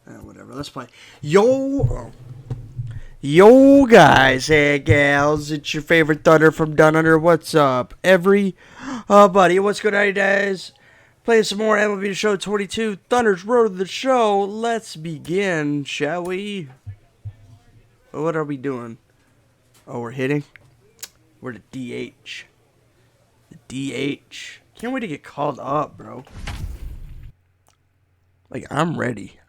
Whatever. Let's play. Yo, guys, hey, gals. It's your favorite Thunder from Down Under. What's up, buddy? What's good, how you guys? Playing some more MLB The Show 22. Thunder's Road to the Show. Let's begin, shall we? What are we doing? Oh, we're hitting? We're the DH. The DH. Can't wait to get called up, bro. Like, I'm ready.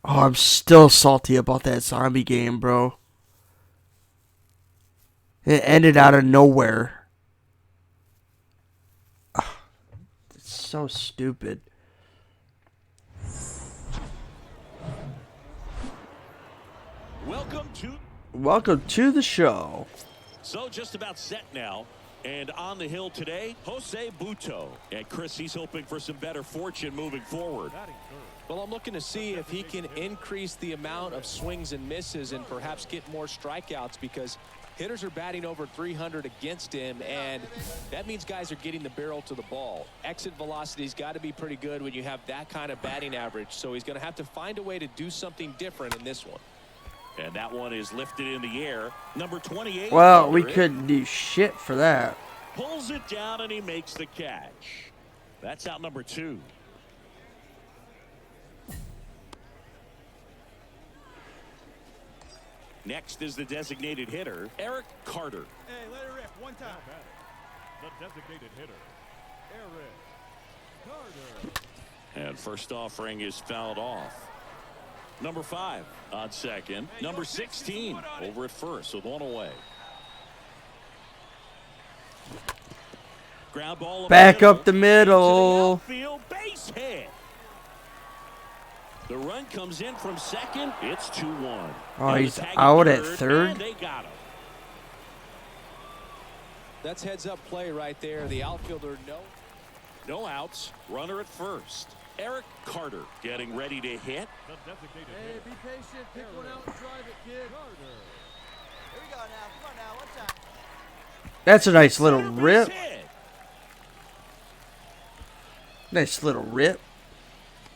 Oh, I'm still salty about that zombie game, bro. It ended out of nowhere. Ugh, it's so stupid. Welcome to the show. So just about set now. And on the hill today, Jose Butto. And Chris, he's hoping for some better fortune moving forward. Well, I'm looking to see if he can increase the amount of swings and misses and perhaps get more strikeouts, because hitters are batting over 300 against him, and that means guys are getting the barrel to the ball. Exit velocity's got to be pretty good when you have that kind of batting average, so he's going to have to find a way to do something different in this one. And that one is lifted in the air. Number 28. Well, we couldn't do shit for that. Pulls it down and he makes the catch. That's out number 2. Next is the designated hitter, Eric Carter. Hey, let it rip one time. The designated hitter, Eric Carter. And first offering is fouled off. Number 5 on second. Number 16 over at first with one away. Ground ball back up the middle. Field base hit. The run comes in from second. It's 2-1. Oh, he's out at third. They got him. That's heads-up play right there. The outfielder no outs. Runner at first. Eric Carter getting ready to hit. Hey, be patient. Pick one out and drive it, kid. Carter. Here we go now. Come on now. One time. That's a nice little rip. Nice little rip.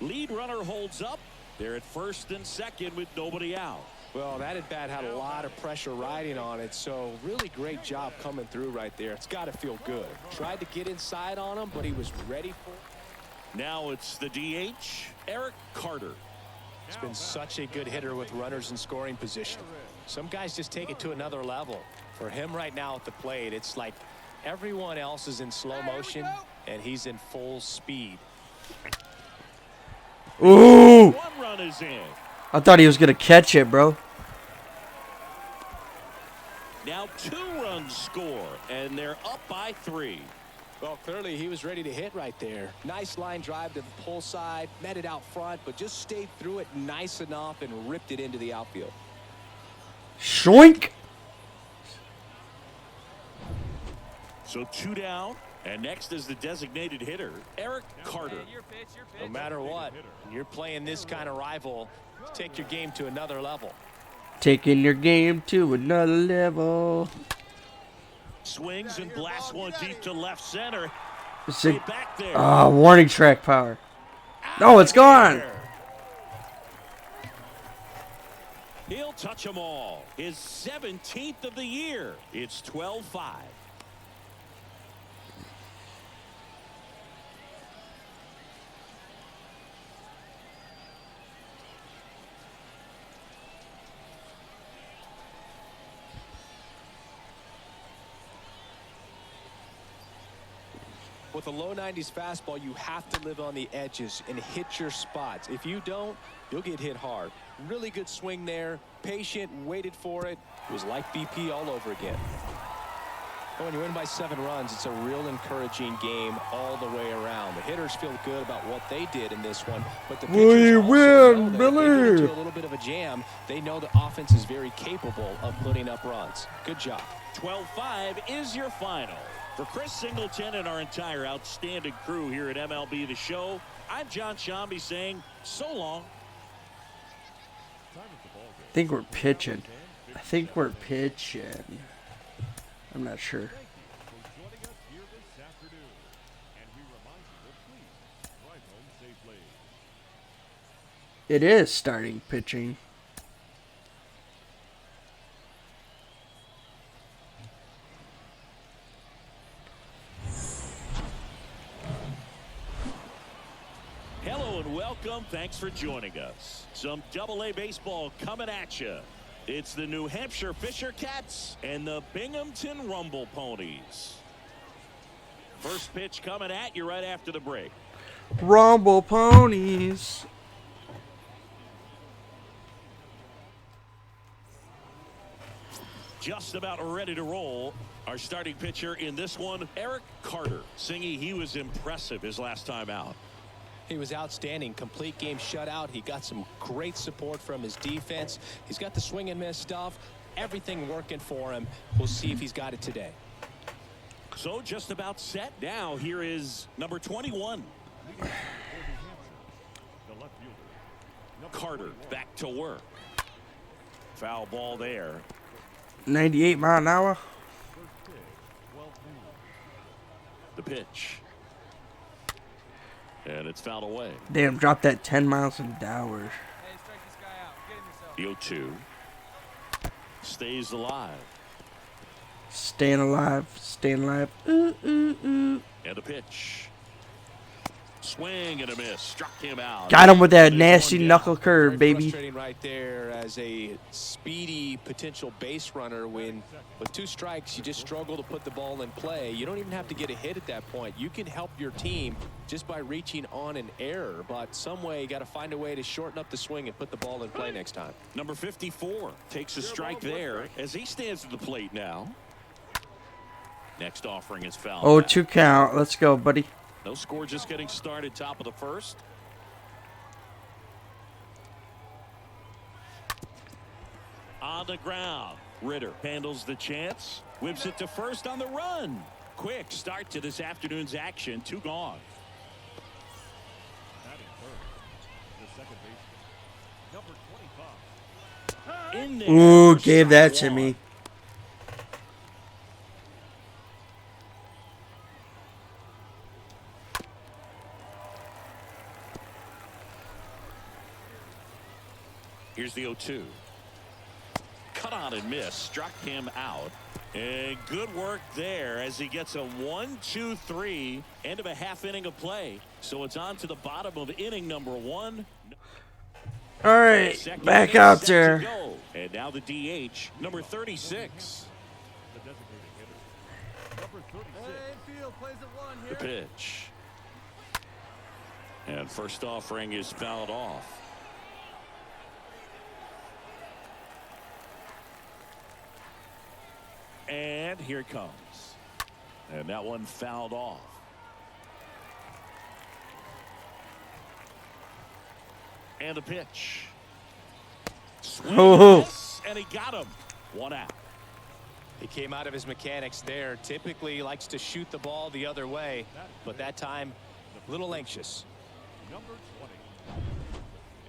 Lead runner holds up. They're at first and second with nobody out. Well, that at bat had a lot of pressure riding on it, so really great job coming through right there. It's got to feel good. Tried to get inside on him, but he was ready for it. Now it's the DH, Eric Carter. He's been such a good hitter with runners in scoring position. Some guys just take it to another level. For him right now at the plate, it's like everyone else is in slow motion, and he's in full speed. Ooh! One run is in. I thought he was going to catch it, bro. Now 2 runs score, and they're up by 3. Well, clearly he was ready to hit right there. Nice line drive to the pull side, met it out front, but just stayed through it nice enough and ripped it into the outfield. Shoink! So 2 down, and next is the designated hitter, Eric Carter. No matter what, when you're playing this kind of rival, take your game to another level. Taking your game to another level. Swings and blasts one deep to left center. It's a back there. warning track power. No, it's gone. He'll touch them all. His 17th of the year. It's 12-5. With a low 90s fastball, you have to live on the edges and hit your spots. If you don't, you'll get hit hard. Really good swing there. Patient, waited for it. It was like BP all over again. When you win by 7 runs, it's a real encouraging game all the way around. The hitters feel good about what they did in this one, but the pitchers also know that if they get into a little bit of a jam, they know the offense is very capable of putting up runs. Good job. 12-5 is your final. For Chris Singleton and our entire outstanding crew here at MLB The Show, I'm John Shambi saying so long. I think we're pitching. I'm not sure. It is starting pitching. Hello and welcome. Thanks for joining us. Some Double-A baseball coming at you. It's the New Hampshire Fisher Cats and the Binghamton Rumble Ponies. First pitch coming at you right after the break. Rumble Ponies. Just about ready to roll. Our starting pitcher in this one, Eric Carter. Singy, he was impressive his last time out. He was outstanding. Complete game shutout. He got some great support from his defense. He's got the swing and miss stuff. Everything working for him. We'll see if he's got it today. So just about set now. Here is number 21. Carter back to work. Foul ball there. 98 mile an hour. The pitch. And it's fouled away. Damn, drop that 10 miles an hour. Hey, strike this guy out. Get him yourself. The 0-2. Stays alive. Staying alive. Staying alive. Ooh, ooh, ooh. And a pitch. Swing and a miss. Struck him out. Got him with that There's nasty one down. knuckle curve, Very baby. frustrating right there as a speedy potential base runner when with 2 strikes you just struggle to put the ball in play. You don't even have to get a hit at that point. You can help your team just by reaching on an error, but some way you got to find a way to shorten up the swing and put the ball in play next time. Number 54 takes a strike there as he stands at the plate now. Next offering is foul. Oh, back. 2 count. Let's go, buddy. No score, just getting started, top of the first. On the ground, Ritter handles the chance, whips it to first on the run. Quick start to this afternoon's action, 2 gone. In there Ooh, for gave that strike to one. me. Here's the 0-2. Cut on and miss. Struck him out. And good work there as he gets a 1-2-3. End of a half inning of play. So it's on to the bottom of inning number 1. All right, Second back inning out set to there. go. And now the DH, number 36. Hey, infield plays at 1 The here. pitch. And first offering is fouled off. And here it comes. And that one fouled off. And the pitch. Swing, Oh. miss, and he got him. 1 out. He came out of his mechanics there. Typically likes to shoot the ball the other way, but that time a little anxious.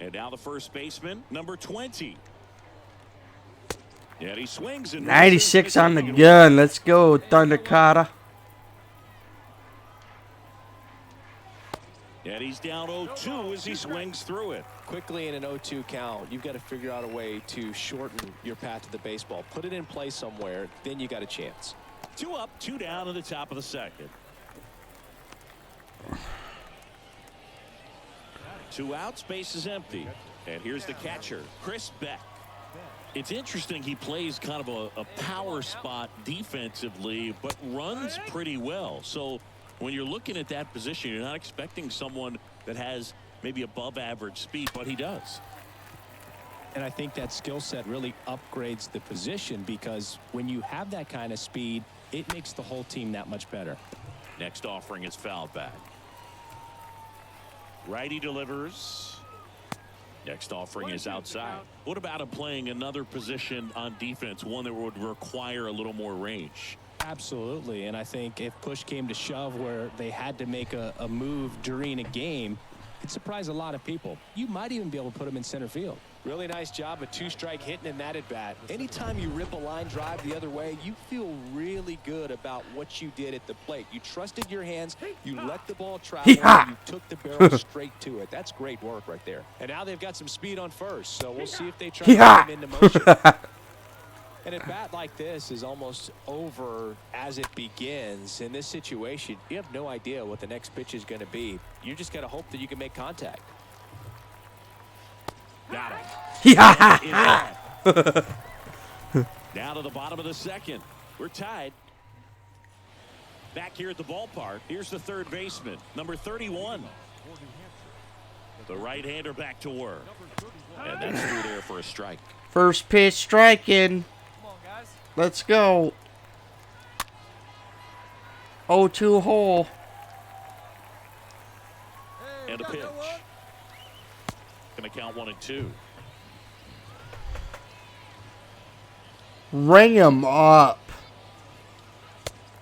And now the first baseman, number 20. And he swings and 96 misses, on the taking it gun. Let's go, Thunder Carter. And he's down 0-2 as he swings through it. Quickly in an 0-2 count, you've got to figure out a way to shorten your path to the baseball. Put it in play somewhere, then you got a chance. 2 up, 2 down in the top of the second. 2 outs, base is empty. And here's the catcher, Chris Beck. It's interesting he plays kind of a power spot defensively, but runs pretty well. So when you're looking at that position, you're not expecting someone that has maybe above average speed, but he does. And I think that skill set really upgrades the position because when you have that kind of speed, it makes the whole team that much better. Next offering is fouled back. Righty delivers. Next offering is outside. What about him playing another position on defense, one that would require a little more range? Absolutely. And I think if push came to shove where they had to make a move during a game, Could surprise a lot of people. You might even be able to put him in center field. Really nice job of two-strike hitting in that at-bat. Anytime you rip a line drive the other way, you feel really good about what you did at the plate. You trusted your hands, you let the ball travel, and you took the barrel straight to it. That's great work right there. And now they've got some speed on first, so we'll see if they try to get him into motion. An at-bat like this is almost over as it begins. In this situation, you have no idea what the next pitch is going to be. You just got to hope that you can make contact. Got him. Yeah. Down to the bottom of the second. We're tied. Back here at the ballpark, here's the third baseman, number 31. The right-hander back to work. And that's through there for a strike. First pitch striking. Come on, guys. Let's go. 0-2 hole. Hey, And a we got pitch. no one. Going to count 1 and 2. Ring him up.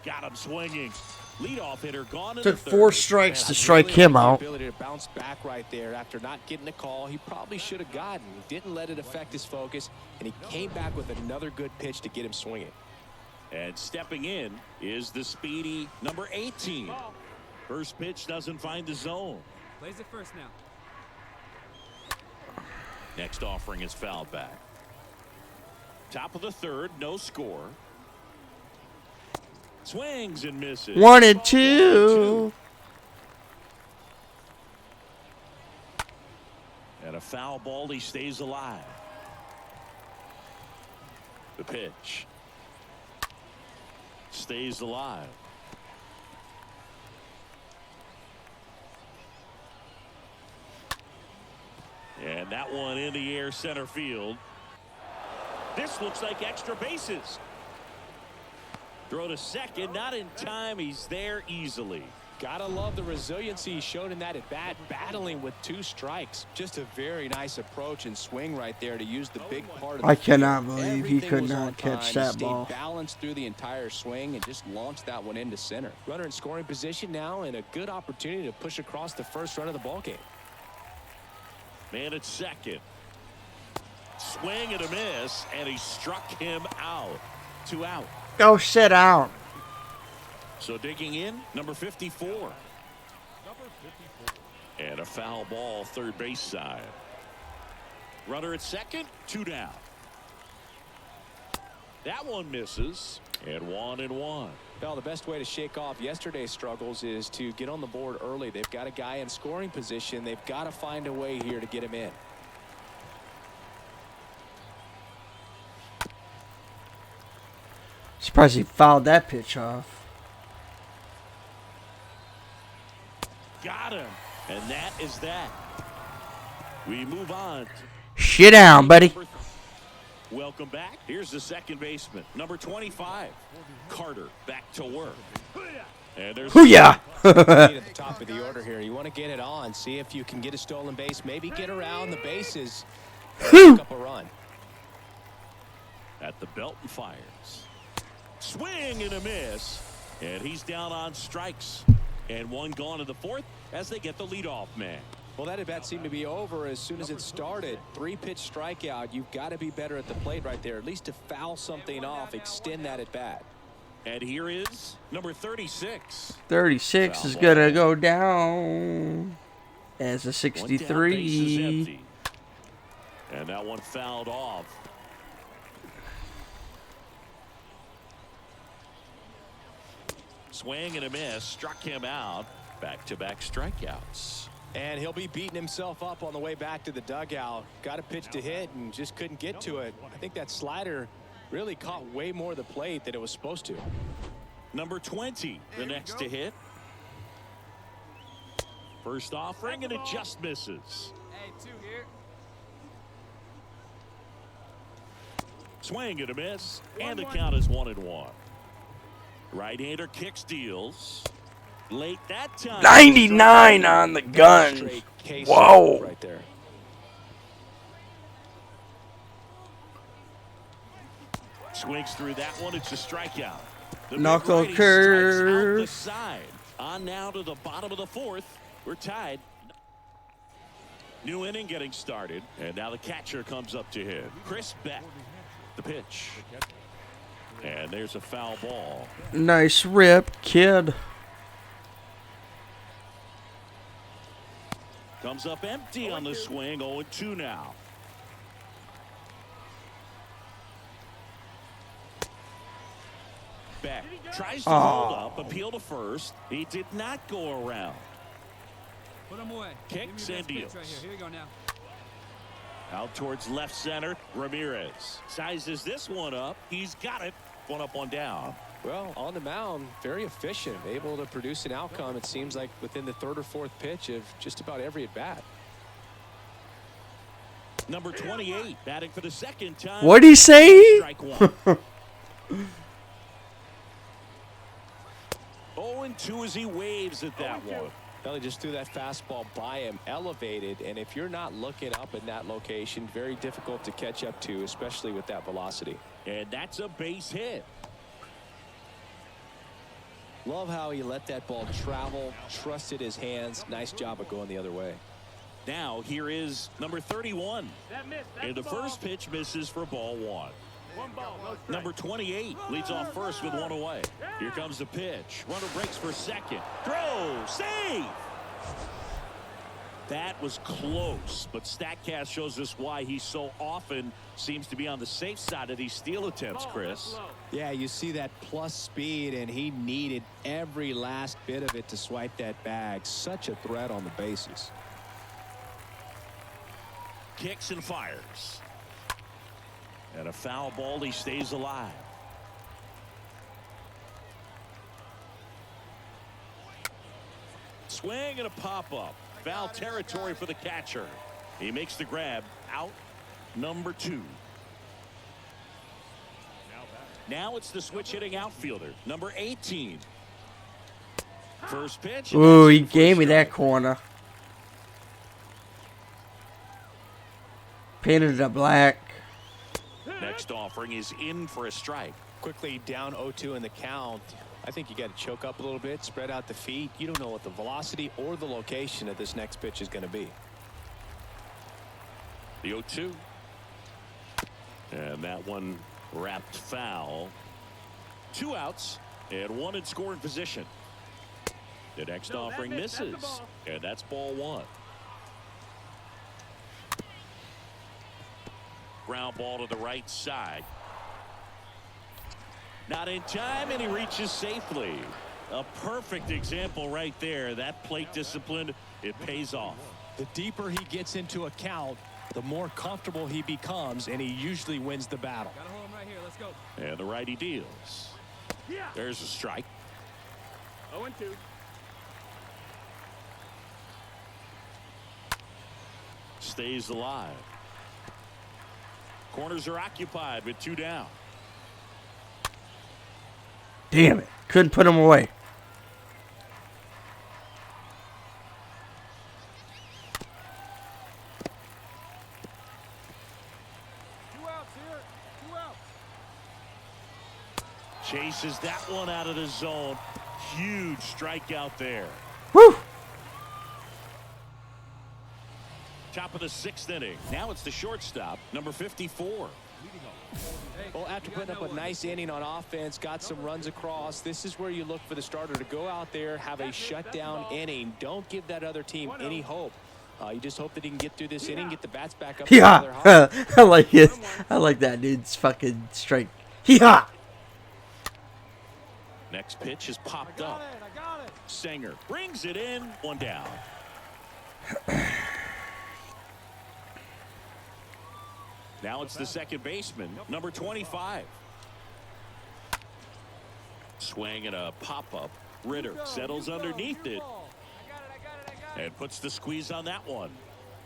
Got him swinging. Leadoff hitter gone in Took the 4 third. strikes Man, to I strike really him like the out. ability to bounce back right there after not getting a call. He probably should have gotten. He didn't let it affect his focus, and he came back with another good pitch to get him swinging. And stepping in is the speedy number 18. First pitch doesn't find the zone. Plays it first now. Next offering is fouled back. Top of the third, no score. Swings and misses. 1 and 2. And a foul ball, he stays alive. The pitch. Stays alive. And that one in the air center field. This looks like extra bases. Throw to second, not in time. He's there easily. Gotta love the resiliency he showed in that at-bat, battling with 2 strikes. Just a very nice approach and swing right there to use the big part of the I cannot field. believe he Everything could was not on catch time. that Stayed ball. balanced through the entire swing and just launched that one into center. Runner in scoring position now, and a good opportunity to push across the first run of the ballgame. Man at second. Swing and a miss, and he struck him out. 2 out. Go sit down. So digging in, number 54. And a foul ball, third base side. Runner at second, 2 down. That one misses, and 1 and 1. Well, the best way to shake off yesterday's struggles is to get on the board early. They've got a guy in scoring position. They've got to find a way here to get him in. Surprised he fouled that pitch off. Got him. And that is that. We move on. Shit down, buddy. Welcome back. Here's the second baseman, number 25. Carter back to work. And there's Hoo-yah! At the top of the order here. You want to get it on. See if you can get a stolen base. Maybe get around the bases. Pick up a run. at the belt and fires. Swing and a miss. And he's down on strikes. And one gone in the fourth as they get the leadoff man. Well, that at-bat seemed to be over as soon as it started. 3-pitch strikeout. You've got to be better at the plate right there, at least to foul something off, extend that at-bat. And here is number 36. 36 Foul is ball. going to go down as a One down, 63. base is empty. And that one fouled off. Swing and a miss. Struck him out. Back-to-back strikeouts. And he'll be beating himself up on the way back to the dugout. Got a pitch to hit and just couldn't get to it. I think that slider really caught way more of the plate than it was supposed to. Number 20, the next to hit. First offering, and it just misses. Hey, 2 here. Swing and a miss, and the count is 1-1. Right-hander kicks, deals. Late that time. 99 on the gun. Straight case Whoa. right there. Swings through that one. It's a strikeout. The Knuckle big righty curve. strikes out the side. On now to the bottom of the fourth. We're tied. New inning getting started, and now the catcher comes up to him. Chris Beck, the pitch. And there's a foul ball. Nice rip, kid. Comes up empty on the swing, 0-2 now. Beck tries to hold up, appeal to first. He did not go around. Put him away. Kicks and deals. Right here. Here we go now. Out towards left center, Ramirez sizes this one up. He's got it. One up, one down. Well, on the mound, very efficient, able to produce an outcome, it seems like, within the third or fourth pitch of just about every at-bat. Number 28, batting for the second time. What'd he say? Strike one. 0-2 as he waves at that one. Well, he just threw that fastball by him, elevated, and if you're not looking up in that location, very difficult to catch up to, especially with that velocity. And that's a base hit. Love how he let that ball travel, trusted his hands. Nice job of going the other way. Now here is number 31. And the first pitch misses for ball one. Number 28 leads off first with one away. Here comes the pitch. Runner breaks for second. Throw. Save. That was close, but StatCast shows us why he so often seems to be on the safe side of these steal attempts, Chris. Yeah, you see that plus speed, and he needed every last bit of it to swipe that bag. Such a threat on the bases. Kicks and fires. And a foul ball, he stays alive. Swing and a pop-up. Foul territory for the catcher. He makes the grab. Out number 2. Now it's the switch hitting outfielder, number 18. First pitch. Ooh, he gave me that corner. Painted it black. Next offering is in for a strike. Quickly down 0-2 in the count. I think you got to choke up a little bit, spread out the feet. You don't know what the velocity or the location of this next pitch is going to be. The 0-2. And that one wrapped foul. 2 outs and 1 in scoring position. The next offering misses. And that's ball 1. Ground ball to the right side. Not in time, and he reaches safely. A perfect example right there. That plate discipline, it pays off. The deeper he gets into a count, the more comfortable he becomes, and he usually wins the battle. Gotta hold him right here. Let's go. And the righty deals. There's a strike. 0-2. Stays alive. Corners are occupied with 2 down. Damn it. Couldn't put him away. Chases that one out of the zone. Huge strikeout there. Woo! Top of the 6th inning. Now it's the shortstop, number 54. Well, after putting up a nice inning on offense, got some runs across, this is where you look for the starter to go out there, have a shutdown inning. Don't give that other team any hope. You just hope that he can get through this inning, get the bats back up. Yeah, I like it. I like that dude's fucking strike. Hee-haw! Next pitch is popped up. I got it. Sanger brings it in. 1 down. Now it's the second baseman, number 25. Swing and a pop-up. Ritter settles underneath it and puts the squeeze on that one.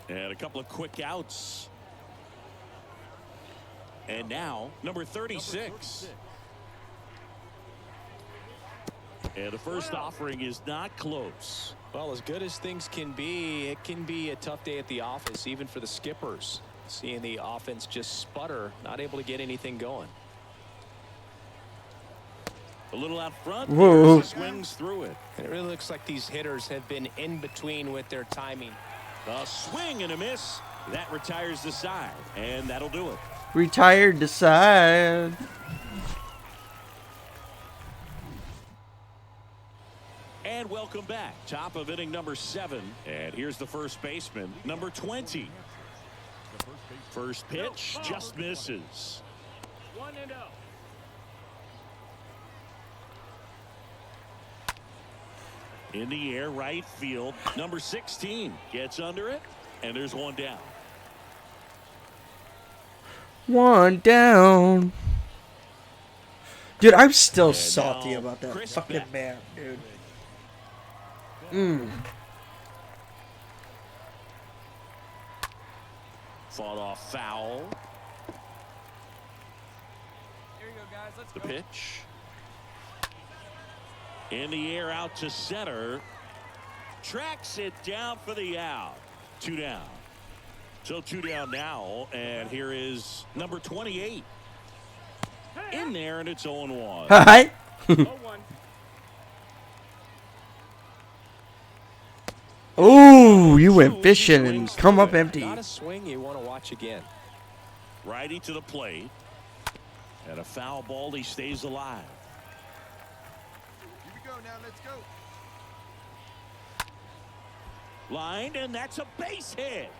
And a couple of quick outs. And now, number 36. And the first offering is not close. Well, as good as things can be, it can be a tough day at the office, even for the skippers. Seeing the offense just sputter, not able to get anything going. A little out front. Whoa. Swings through it. And it really looks like these hitters have been in between with their timing. A swing and a miss. That retires the side, and that'll do it. Retired the side. And welcome back. Top of inning number 7. And here's the first baseman, number 20. First pitch just misses. 1-0. In the air, right field. Number 16 gets under it, and there's one down. One down. Dude, I'm still And salty now about that Chris fucking Beck. man, dude. Fought off foul. Here you go, guys. Let's The go. pitch. In the air, out to center. Tracks it down for the out. 2 down. So 2 down now, and here is number 28. In there, and it's 0-1. Hi. 0-1. Ooh, you went fishing and come up empty. Not a swing you want to watch again. Righty to the plate. And a foul ball, he stays alive. Here we go now. Let's go. Lined, and that's a base hit.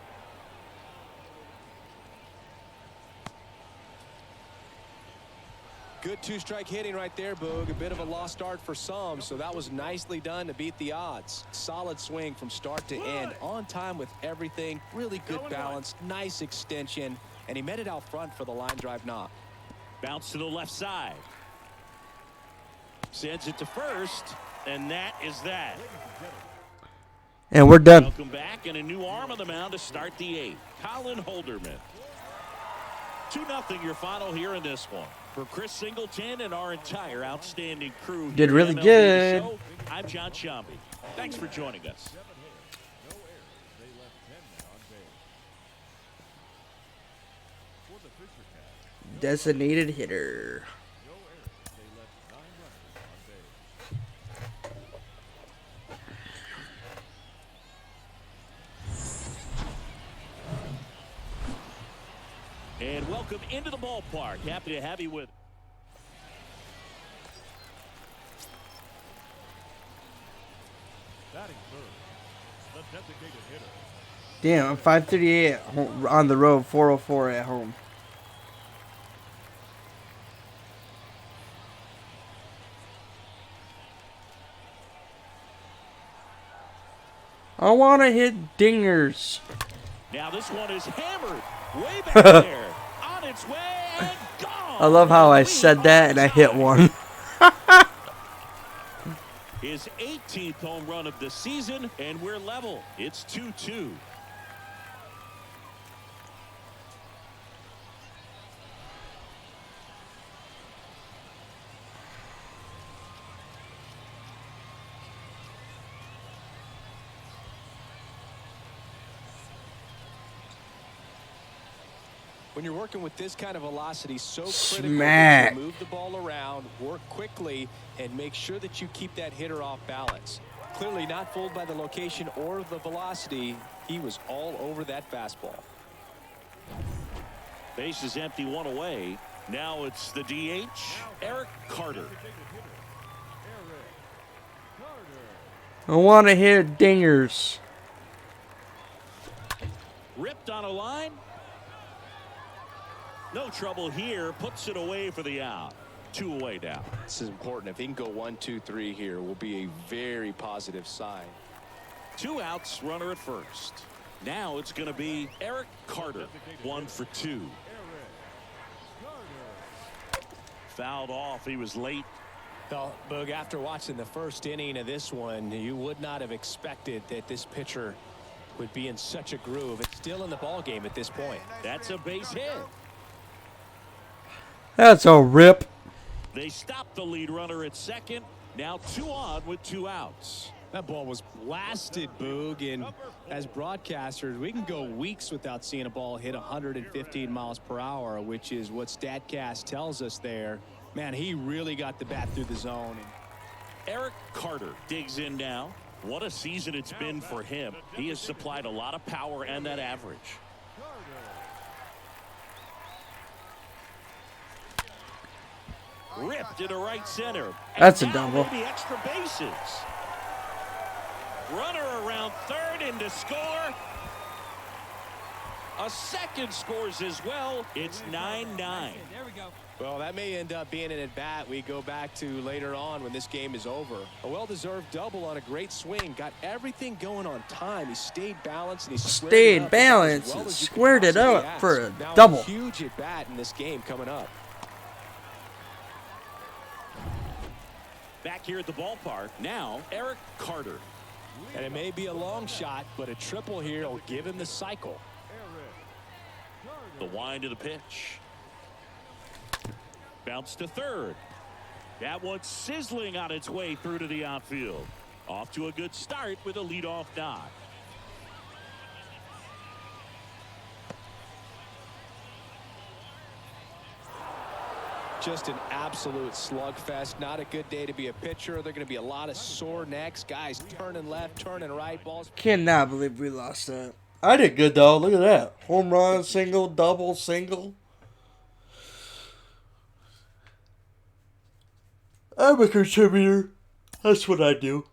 Good 2-strike hitting right there, Boog. A bit of a lost start for some, so that was nicely done to beat the odds. Solid swing from start to end. On time with everything. Really good balance. Nice extension. And he met it out front for the line drive knock. Bounce to the left side. Sends it to first, and that is that. And we're done. Welcome back, and a new arm on the mound to start the 8th. Colin Holderman. 2-0 your final here in this one. For Chris Singleton and our entire outstanding crew. Did here really at MLB The good. Show, I'm John Shambi. Thanks for joining us. Designated hitter. And welcome into the ballpark. Happy to have you with. Batting third, the designated hitter. Damn, I'm 538 at home, on the road, 404 at home. I want to hit dingers. Now this one is hammered way back there. On its way and gone. I love how I said that and I hit one. His 18th home run of the season, and we're level. It's 2-2. When you're working with this kind of velocity, so critical Smack. that you move the ball around, work quickly, and make sure that you keep that hitter off balance. Clearly not fooled by the location or the velocity. He was all over that fastball. Base is empty, 1 away. Now it's the DH, Eric Carter. I want to hit dingers. Ripped on a line. No trouble here. Puts it away for the out. 2 away now. This is important. If he can go 1, 2, 3 here, will be a very positive sign. 2 outs, runner at first. Now it's going to be Eric Carter. 1 for 2. Fouled off. He was late. Well, Boog, after watching the first inning of this one, you would not have expected that this pitcher would be in such a groove. It's still in the ball game at this point. That's a base hit. That's a rip. They stopped the lead runner at second. Now 2 on with 2 outs. That ball was blasted, Boog, and as broadcasters, we can go weeks without seeing a ball hit 115 miles per hour, which is what StatCast tells us there. Man, he really got the bat through the zone. Eric Carter digs in now. What a season it's been for him. He has supplied a lot of power and that average. Ripped to the right center. That's a now double. maybe extra bases. Runner around third and to score. A second scores as well. It's 9-9. There we go. Well, that may end up being an at-bat we go back to later on when this game is over. A well-deserved double on a great swing. Got everything going on time. He stayed balanced and he Stayed balanced and squared it up for a double. Huge at-bat in this game coming up. Back here at the ballpark, now Eric Carter. And it may be a long shot, but a triple here will give him the cycle. The wind of the pitch. Bounce to third. That one's sizzling on its way through to the outfield. Off to a good start with a leadoff knock. Just an absolute slugfest. Not a good day to be a pitcher. There are going to be a lot of sore necks. Guys turning left, turning right. Balls. Cannot believe we lost that. I did good, though. Look at that. Home run, single, double, single. I'm a contributor. That's what I do.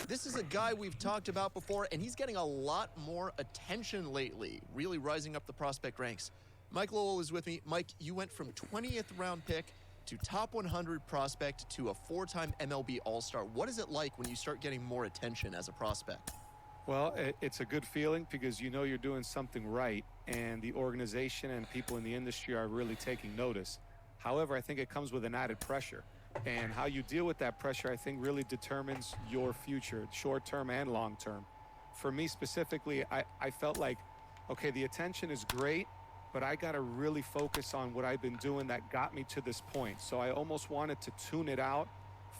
This is a guy we've talked about before, and he's getting a lot more attention lately, really rising up the prospect ranks. Mike Lowell is with me. Mike, you went from 20th round pick to top 100 prospect to a 4-time MLB All-Star. What is it like when you start getting more attention as a prospect? Well, it's a good feeling because you know you're doing something right, and the organization and people in the industry are really taking notice. However, I think it comes with an added pressure. And how you deal with that pressure, I think, really determines your future, short-term and long-term. For me specifically, I felt like, okay, the attention is great, but I got to really focus on what I've been doing that got me to this point. So I almost wanted to tune it out,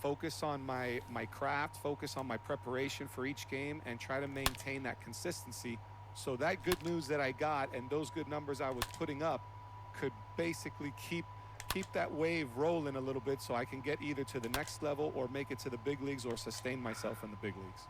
focus on my craft, focus on my preparation for each game, and try to maintain that consistency. So that good news that I got and those good numbers I was putting up could basically keep that wave rolling a little bit so I can get either to the next level or make it to the big leagues or sustain myself in the big leagues.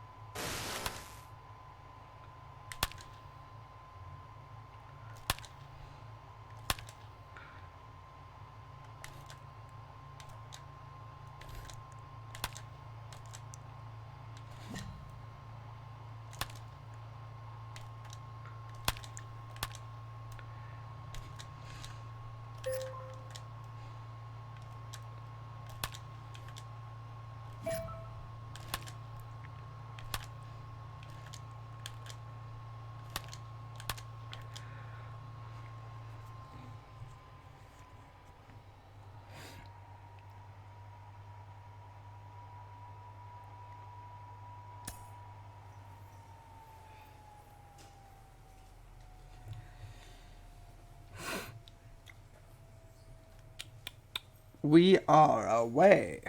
We are away.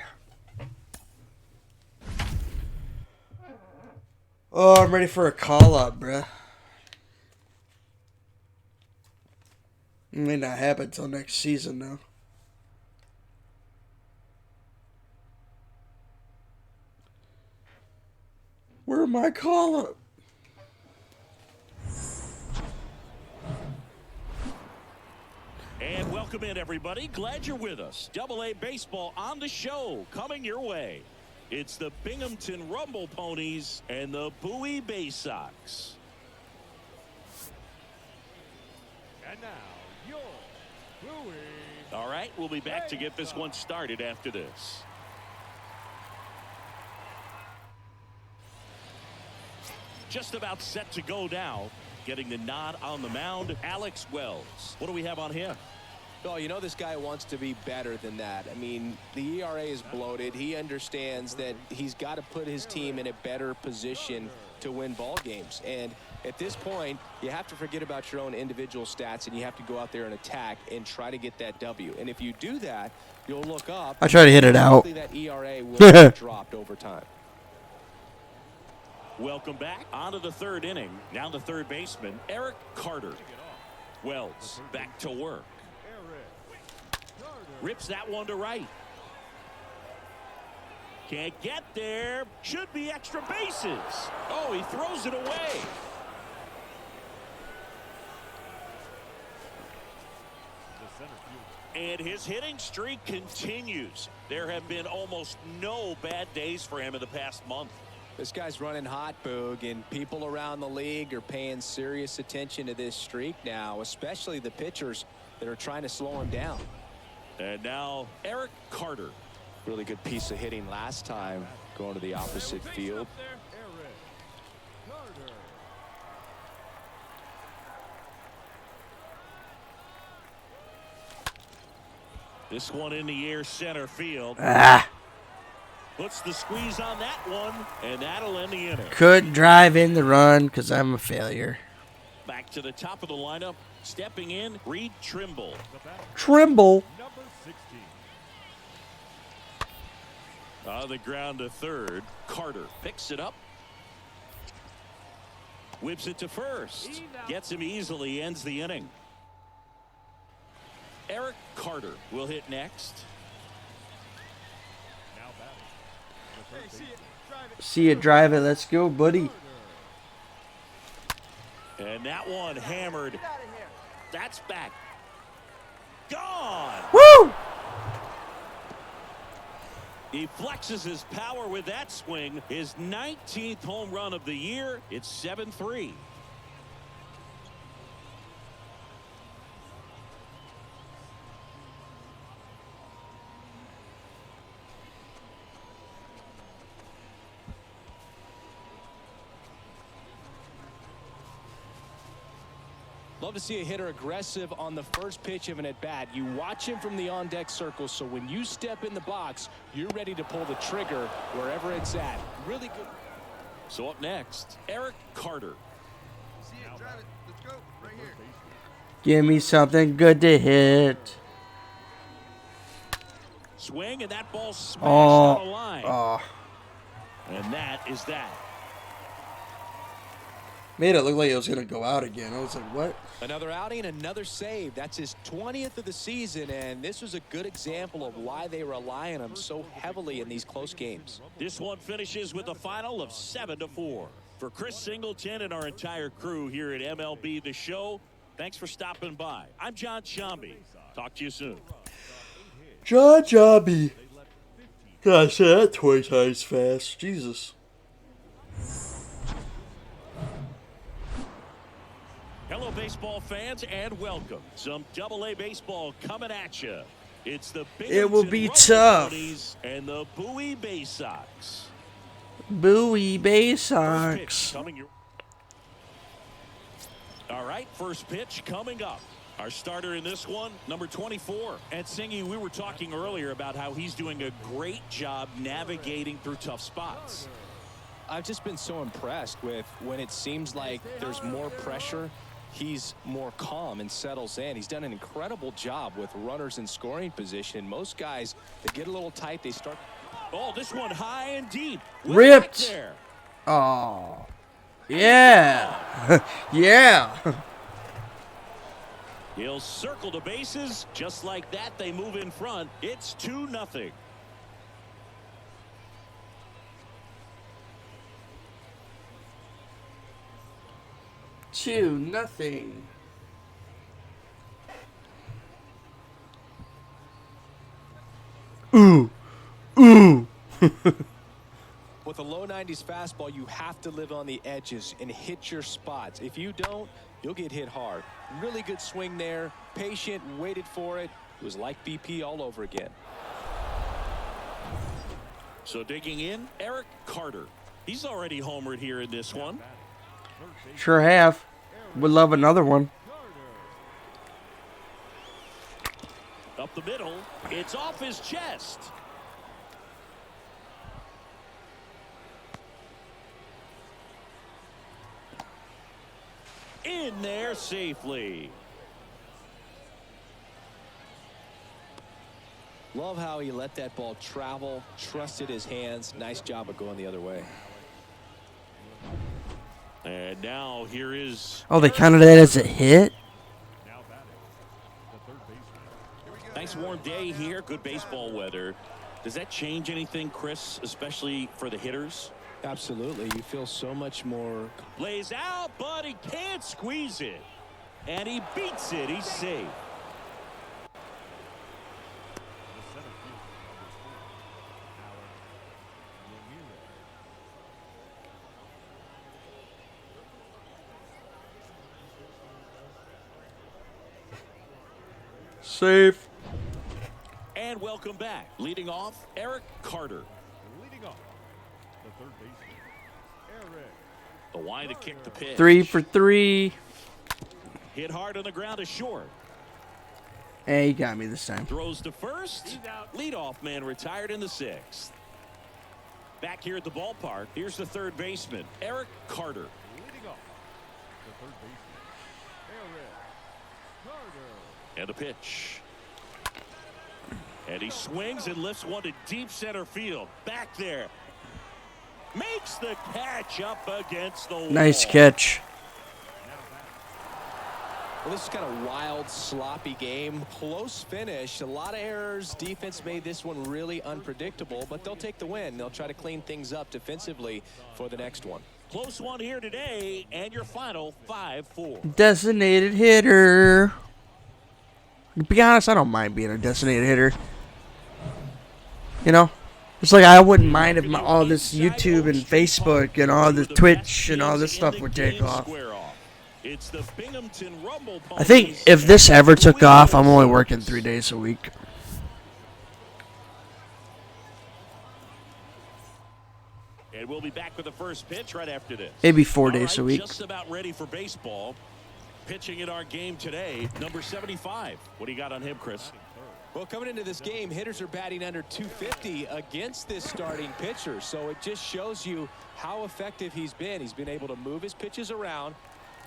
Oh, I'm ready for a call-up, bruh. It may not happen until next season, though. Where my call-up? And welcome in, everybody. Glad you're with us. Double-A baseball on the show, coming your way. It's the Binghamton Rumble Ponies and the Bowie Bay Sox. And now, your Bowie. All right, we'll be back to get this one started after this. Just about set to go now. Getting the nod on the mound, Alex Wells. What do we have on him? Oh, you know this guy wants to be better than that. I mean, the ERA is bloated. He understands that he's got to put his team in a better position to win ball games. And at this point, you have to forget about your own individual stats, and you have to go out there and attack and try to get that W. And if you do that, you'll look up. I try to hit it out. That ERA will be dropped over time. Welcome back. On to the third inning. Now the third baseman, Eric Carter. Wells back to work. Rips that one to right. Can't get there. Should be extra bases. Oh, he throws it away. And his hitting streak continues. There have been almost no bad days for him in the past month. This guy's running hot, Boog, and people around the league are paying serious attention to this streak now, especially the pitchers that are trying to slow him down. And now Eric Carter. Really good piece of hitting last time, going to the opposite field. This one in the air center field. Puts the squeeze on that one, and that'll end the inning. Couldn't drive in the run because I'm a failure. Back to the top of the lineup. Stepping in, Reed Trimble. Trimble. On the ground to third. Carter picks it up. Whips it to first. Gets him easily, ends the inning. Eric Carter will hit next. See it, drive it. Let's go, buddy. And that one hammered. That's back. Gone. Woo! He flexes his power with that swing. His 19th home run of the year. It's 7-3. Love to see a hitter aggressive on the first pitch of an at-bat. You watch him from the on-deck circle, so when you step in the box, you're ready to pull the trigger wherever it's at. Really good. So up next, Eric Carter. See it, drive it. Let's go. Right here. Give me something good to hit. Swing, and that ball smashed Oh. out of line. Oh. And that is that. Made it look like it was going to go out again. I was like, what? Another outing, another save. That's his 20th of the season, and this was a good example of why they rely on him so heavily in these close games. This one finishes with a final of 7-4. For Chris Singleton and our entire crew here at MLB The Show, thanks for stopping by. I'm John Shambi. Talk to you soon. John Jobby. God, I said that 20 times fast. Jesus. Hello, baseball fans, and welcome. Some AA baseball coming at you. It's the It will be Binghamton tough. Rumble and the Bowie Bay Sox. Bowie Bay First pitch Sox. coming your... All right, first pitch coming up. Our starter in this one, number 24. And Singy, we were talking earlier about how he's doing a great job navigating through tough spots. I've just been so impressed with when it seems like there's more pressure, he's more calm and settles in. He's done an incredible job with runners in scoring position. Most guys, they get a little tight, they start. Oh, this one high and deep. Way Ripped. back there. Oh. Yeah. Yeah. He'll circle the bases. Just like that, they move in front. It's 2-0. Two, nothing. Ooh. Ooh. With a low 90s fastball, you have to live on the edges and hit your spots. If you don't, you'll get hit hard. Really good swing there. Patient, waited for it. It was like BP all over again. So digging in, Eric Carter. He's already homered here in this one. Sure have. Would love another one. Up the middle. It's off his chest. In there safely. Love how he let that ball travel, trusted his hands. Nice job of going the other way. And now here is... Oh, they counted that as a hit? nice warm day here, good baseball weather. Does that change anything, Chris, especially for the hitters? Absolutely. You feel so much more. Lays out, but he can't squeeze it. And he beats it. He's safe. Safe. And welcome back. Leading off, Eric Carter. Leading off, the third baseman, Eric. The line to kick the pitch. 3 for 3. Hit hard on the ground to short. Hey, he got me this time. Throws to first. Leadoff man retired in the 6th. Back here at the ballpark, here's the third baseman, Eric Carter. Leading off, the third baseman, Eric Carter. And a pitch. And he swings and lifts one to deep center field. Back there. Makes the catch up against the wall. Nice catch. Well, this is kind of wild, sloppy game. Close finish. A lot of errors. Defense made this one really unpredictable, but they'll take the win. They'll try to clean things up defensively for the next one. Close one here today, and your final 5-4. Designated hitter. To be honest, I don't mind being a designated hitter. You know? It's like I wouldn't mind if all this YouTube and Facebook and all this Twitch and all this stuff would take off. It's the Binghamton Rumble. I think if this ever took off, I'm only working 3 days a week. And we'll be back with the first pitch right after this. Maybe 4 days a week. Just about ready for baseball. Pitching in our game today, number 75. What do you got on him, Chris? Well, coming into this game, hitters are batting under 250 against this starting pitcher. So it just shows you how effective he's been. He's been able to move his pitches around.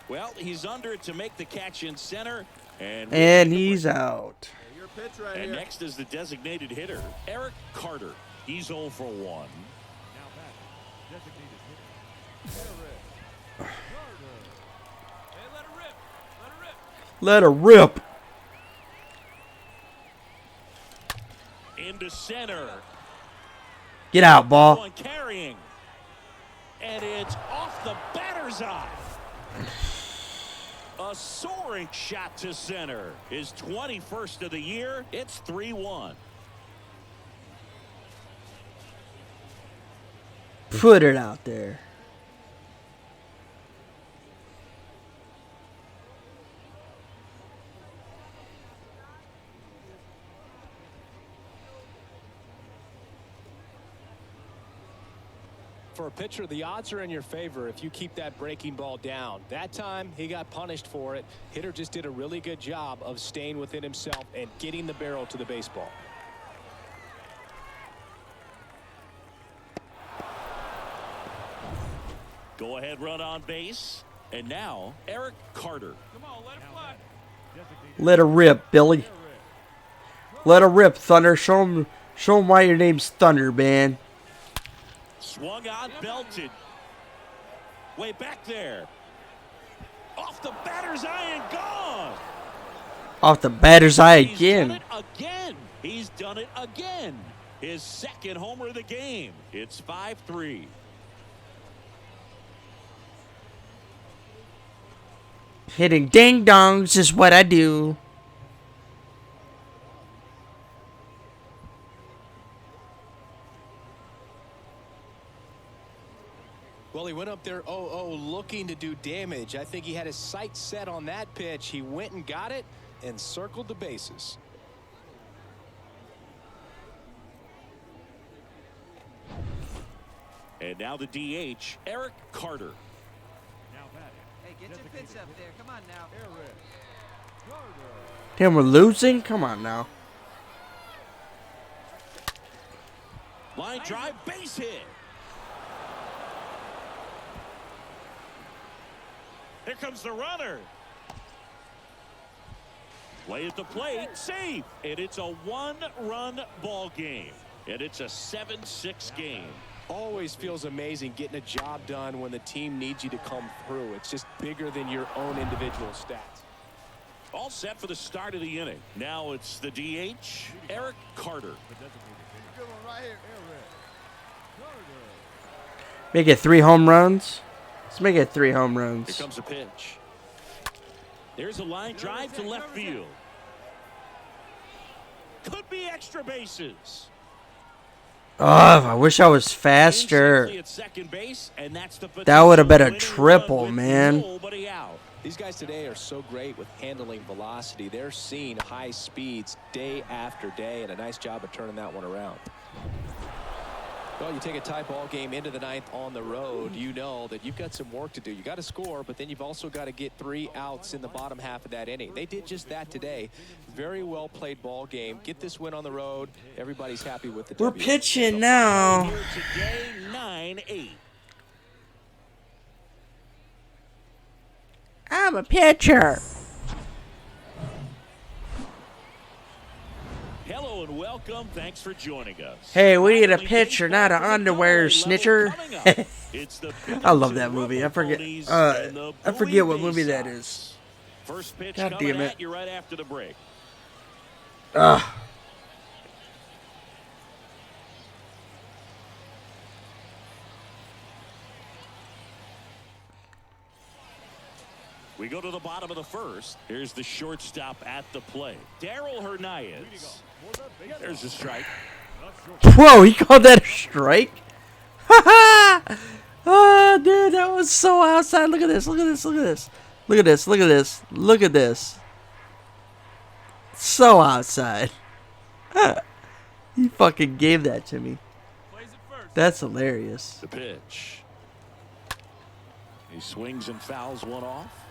Well, he's under it to make the catch in center. And he's out. Your pitch right And here. next is the designated hitter, Eric Carter. He's 0 for 1. Now back, designated hitter, Eric Carter. Hey, let her rip. Let her rip. Let her rip. Into center. Get out, ball. One carrying. And it's off the batter's eye. A soaring shot to center. His 21st of the year. It's 3-1. Put it out there. For a pitcher, the odds are in your favor if you keep that breaking ball down. That time, he got punished for it. Hitter just did a really good job of staying within himself and getting the barrel to the baseball. Go ahead run on base. And now, Eric Carter. Come on, let her fly. Designated Let her rip, Billy. Eric. Let her rip, Thunder. Show him why your name's Thunder, man. Swung on, belted. Way back there. Off the batter's eye and gone. Off the batter's eye He's done again. it again. He's done it again. His second homer of the game. It's 5-3. Hitting ding-dongs is what I do. Well, he went up there 0-0 looking to do damage. I think he had his sights set on that pitch. He went and got it and circled the bases. And now the DH, Eric Carter. Now batting, Hey, get your pitch up there. Come on now. Eric Carter. Damn, we're losing? Come on now. Line drive, base hit. Here comes the runner. Play at the plate, safe. And it's a one-run ball game. And it's a 7-6 game. Always feels amazing getting a job done when the team needs you to come through. It's just bigger than your own individual stats. All set for the start of the inning. Now it's the DH, Eric Carter. Good one right here, Eric. Carter. Make it 3 home runs. Let's make it 3 home runs. Here comes a pitch. There's a line drive to left field. Could be extra bases. Oh, I wish I was faster. At second base, and that's the That would have been a winning triple, run with man. nobody out. These guys today are so great with handling velocity. They're seeing high speeds day after day, and a nice job of turning that one around. Well, you take a tie ball game into the 9th on the road, you know that you've got some work to do. You got to score, but then you've also got to get 3 outs in the bottom half of that inning. They did just that today. Very well played ball game. Get this win on the road. Everybody's happy with the We're W. pitching now. Here today, 9-8. I'm a pitcher. Hello and welcome. Thanks for joining us. Hey, we need a pitcher, not an underwear snitcher. I love that movie. I forget what movie that is. First pitch God coming damn it. at you right after the break. Ugh. We go to the bottom of the first. Here's the shortstop at the plate, Darryl Hernandez. There's a strike. Whoa, he called that a strike? Ha ha! Oh, dude, that was so outside. Look at this, look at this, look at this. Look at this, look at this, look at this. So outside. He fucking gave that to me. That's hilarious. The pitch. He swings and fouls one off.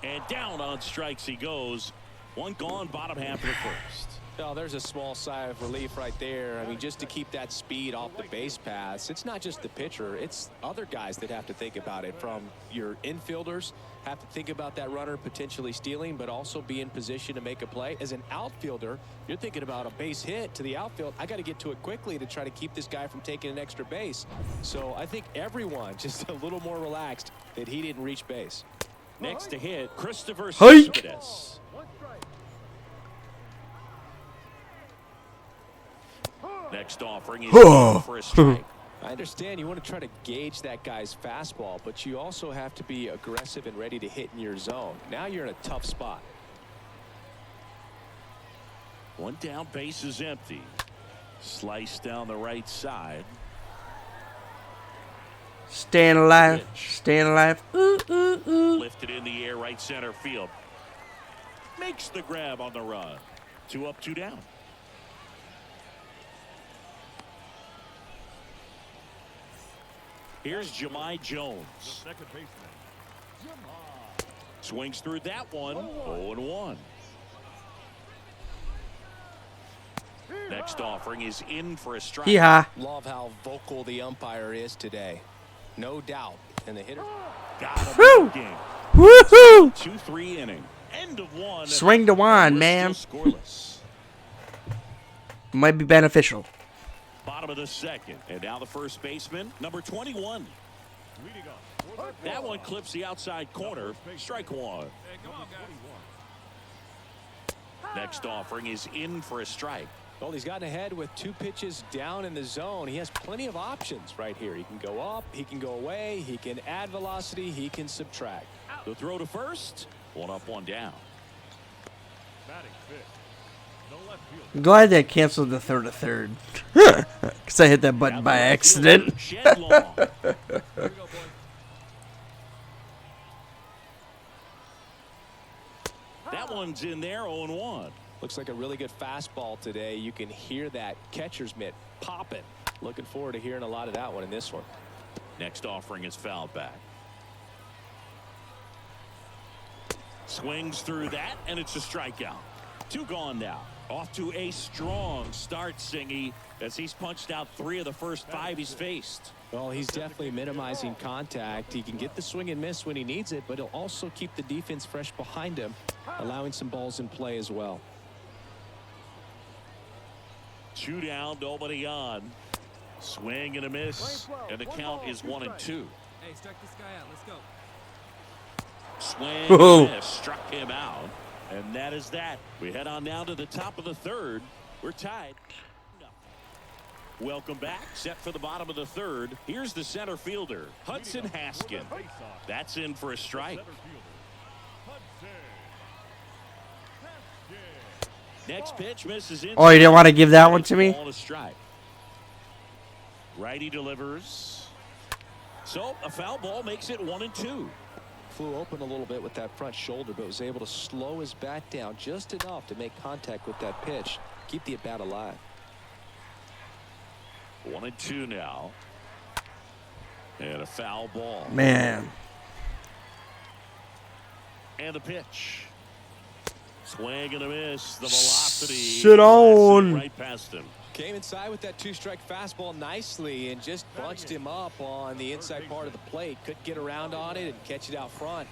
And down on strikes he goes. One gone, bottom half of the first. Oh, there's a small sigh of relief right there. I mean, just to keep that speed off the base paths. It's not just the pitcher. It's other guys that have to think about it. From your infielders, have to think about that runner potentially stealing, but also be in position to make a play. As an outfielder, you're thinking about a base hit to the outfield. I got to get to it quickly to try to keep this guy from taking an extra base. So I think everyone just a little more relaxed that he didn't reach base. Next to hit, Christopher Hike. Cespedes. Next offering is for a strike. I understand you want to try to gauge that guy's fastball, but you also have to be aggressive and ready to hit in your zone. Now you're in a tough spot. One down, base is empty. Slice down the right side. Staying alive, staying alive. Ooh, ooh, ooh. Lifted in the air, right center field. Makes the grab on the run. 2 up, 2 down. Here's Jahmai Jones. Second baseman. Swings through that one. 0-1. Next offering is in for a strike. Yeehaw. Love how vocal the umpire is today. No doubt. And the hitter. Got him Woo! in the game. Woohoo! 2-3 inning. End of one. Swing the wand, We're man. still scoreless. Might be beneficial. Bottom of the second. And now the first baseman, number 21. That one clips the outside corner. Strike one. Next offering is in for a strike. Well, he's gotten ahead with 2 pitches down in the zone. He has plenty of options right here. He can go up, he can go away, he can add velocity, he can subtract. The throw to first. 1 up, 1 down. Batting fifth. No left field. I'm glad they canceled the third. Because I hit that button by accident. Shed Long. That one's in there, 0-1. Looks like a really good fastball today. You can hear that catcher's mitt popping. Looking forward to hearing a lot of that one in this one. Next offering is fouled back. Swings through that, and it's a strikeout. 2 gone now. Off to a strong start, Singy, as he's punched out 3 of the first 5 he's faced. Well, he's definitely minimizing contact. He can get the swing and miss when he needs it, but he'll also keep the defense fresh behind him, allowing some balls in play as well. 2 down, nobody on. Swing and a miss, and the count is 1-2. Hey, strike this guy out. Let's go. Swing Whoa. and a miss, struck him out. And that is that. We head on now to the top of the third. We're tied. Welcome back. Set for the bottom of the third. Here's the center fielder, Hudson Haskin. That's in for a strike. Next pitch misses in. Oh, you didn't want to give that one to me? Ball to strike. Righty delivers. So a foul ball makes it 1-2. Flew open a little bit with that front shoulder, but was able to slow his bat down just enough to make contact with that pitch. Keep the at-bat alive. 1-2 now. And a foul ball. Man. And a pitch. Swing and a miss. The velocity. Sit on. Right past him. Came inside with that two-strike fastball nicely and just bunched him up on the inside part of the plate. Couldn't get around on it and catch it out front.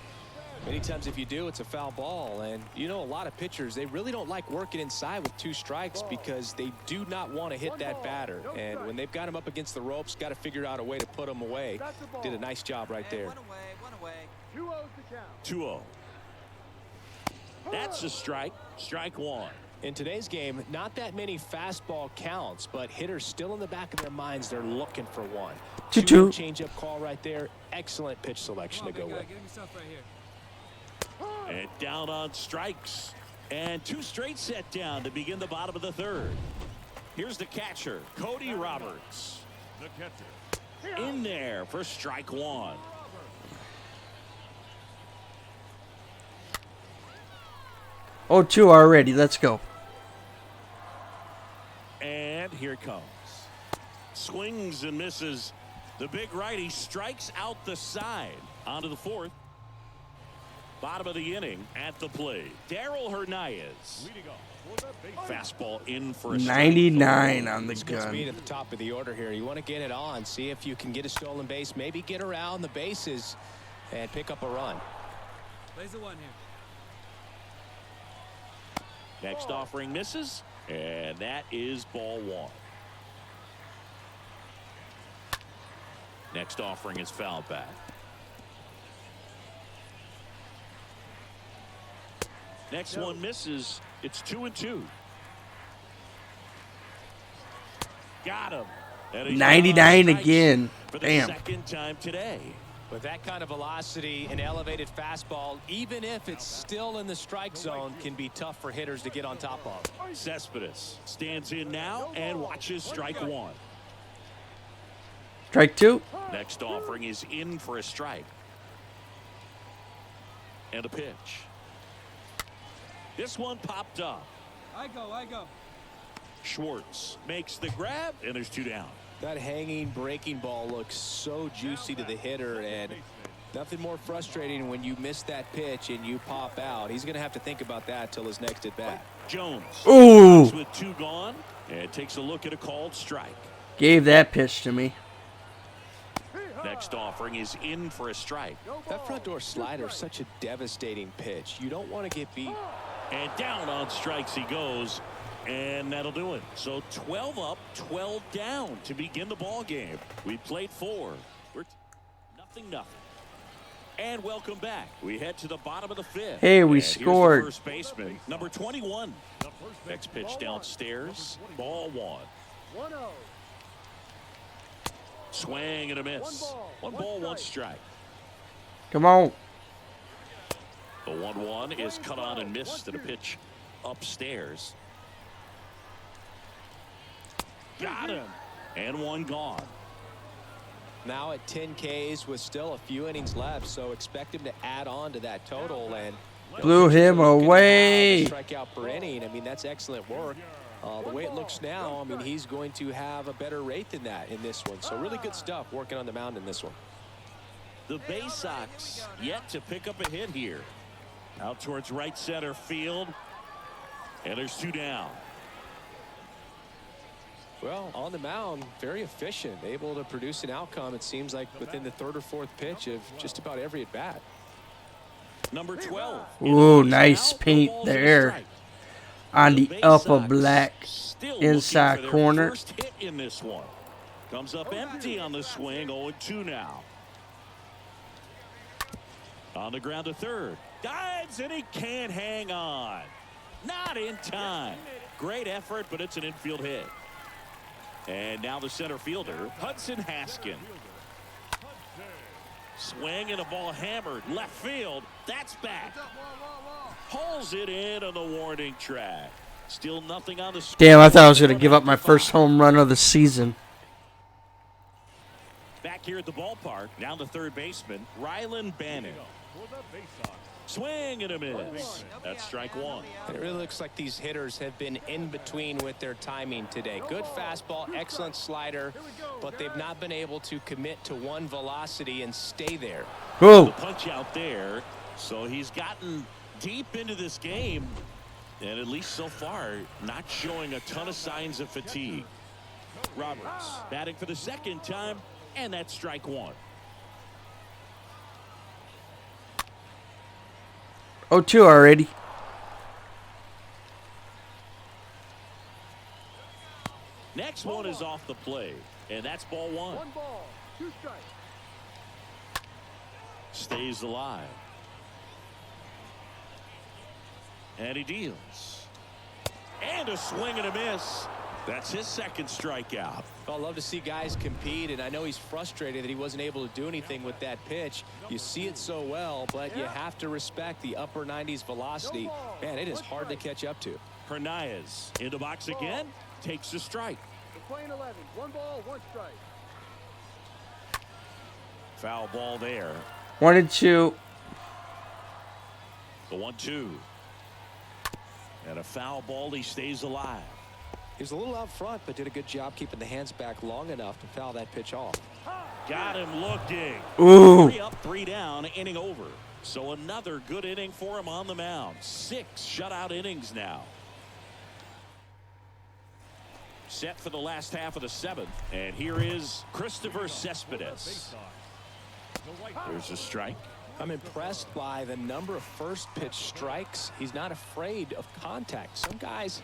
Many times if you do, it's a foul ball. And you know, a lot of pitchers, they really don't like working inside with two strikes because they do not want to hit that batter. And when they've got him up against the ropes, got to figure out a way to put him away. Did a nice job right there. One away. 2-0's the count. 2-0. That's a strike. Strike one. In today's game, not that many fastball counts, but hitters still in the back of their minds, they're looking for one. 2-2. Change-up call right there. Excellent pitch selection to go with. Get him yourself right here. And down on strikes. And two straight set down to begin the bottom of the third. Here's the catcher, Cody Roberts. The catcher. In there for strike one. Oh, 2 already. Let's go. And here it comes. Swings and misses. The big righty strikes out the side. On to the fourth. Bottom of the inning at the plate. Darryl Hernandez. Leading off for the base. Fastball in for a strike. 99 on the It's good speed gun. at the top of the order here. You want to get it on, see if you can get a stolen base, maybe get around the bases and pick up a run. Plays the one here. Next offering misses. And that is ball one. Next offering is fouled back. Next one misses. It's 2-2. Got him. And he's 99 on strikes again. for the Damn. second time today. With that kind of velocity, an elevated fastball, even if it's still in the strike zone, can be tough for hitters to get on top of. Cespedes stands in now and watches strike one. Strike 2. Next offering is in for a strike. And a pitch. This one popped up. I go. Schwartz makes the grab, and there's two down. That hanging breaking ball looks so juicy to the hitter, and nothing more frustrating when you miss that pitch and you pop out. He's going to have to think about that till his next at bat. Jones. Ooh. With two gone, and takes a look at a called strike. Gave that pitch to me. Next offering is in for a strike. That front door slider is such a devastating pitch. You don't want to get beat. And down on strikes he goes. And that'll do it. So 12 up, 12 down to begin the ball game. We played 4. We're 0-0. And welcome back. We head to the bottom of the 5th. Hey, we And scored. Here's the first baseman, number 21. Next pitch downstairs. Ball 1. 1-0. Swing and a miss. One ball, one strike. Come on. The 1-1 is cut on and missed at a pitch upstairs. Got him. And one gone. Now at 10 Ks with still a few innings left, so expect him to add on to that total. And Blew him away. Strikeout per inning. I mean, that's excellent work. The way it looks now, I mean, he's going to have a better rate than that in this one. So really good stuff working on the mound in this one. The Bay Sox yet to pick up a hit here. Out towards right center field. And there's two down. Well, on the mound, very efficient, able to produce an outcome, it seems like, within the third or fourth pitch of just about every at-bat. Number 12. Ooh, nice paint there on the upper black inside corner. First hit in this one. Comes up empty on the swing. 0-2 now. On the ground to third. Dives, and he can't hang on. Not in time. Great effort, but it's an infield hit. And now the center fielder, Hudson Haskin. Swing and a ball hammered left field. That's back. Pulls it in on the warning track. Still nothing on the score. Damn, I thought I was going to give up my first home run of the season. Back here at the ballpark, now the third baseman, Rylan Bannon. Swing and a miss. That's strike one. It really looks like these hitters have been in between with their timing today. Good fastball, excellent slider, but they've not been able to commit to one velocity and stay there. Whoa. The punch out there. So he's gotten deep into this game, and at least so far, not showing a ton of signs of fatigue. Roberts batting for the second time, and that's strike one. 0-2 already. Next one is off the plate, and that's ball one. 1 ball, 2 strikes. Stays alive. And he deals. And a swing and a miss. That's his second strikeout. I'd love to see guys compete, and I know he's frustrated that he wasn't able to do anything with that pitch. You see it so well, but you have to respect the upper 90s velocity. Man, it is hard to catch up to. Hernandez in the box again, takes a strike. We're playing 11. 1 ball, 1 strike. Foul ball there. 1-2. The 1-2. And a foul ball, he stays alive. He was a little out front, but did a good job keeping the hands back long enough to foul that pitch off. Got him looking. Ooh. 3 up, 3 down, inning over. So another good inning for him on the mound. 6 shutout innings now. Set for the last half of the 7th. And here is Christopher Cespedes. There's a strike. I'm impressed by the number of first pitch strikes. He's not afraid of contact. Some guys,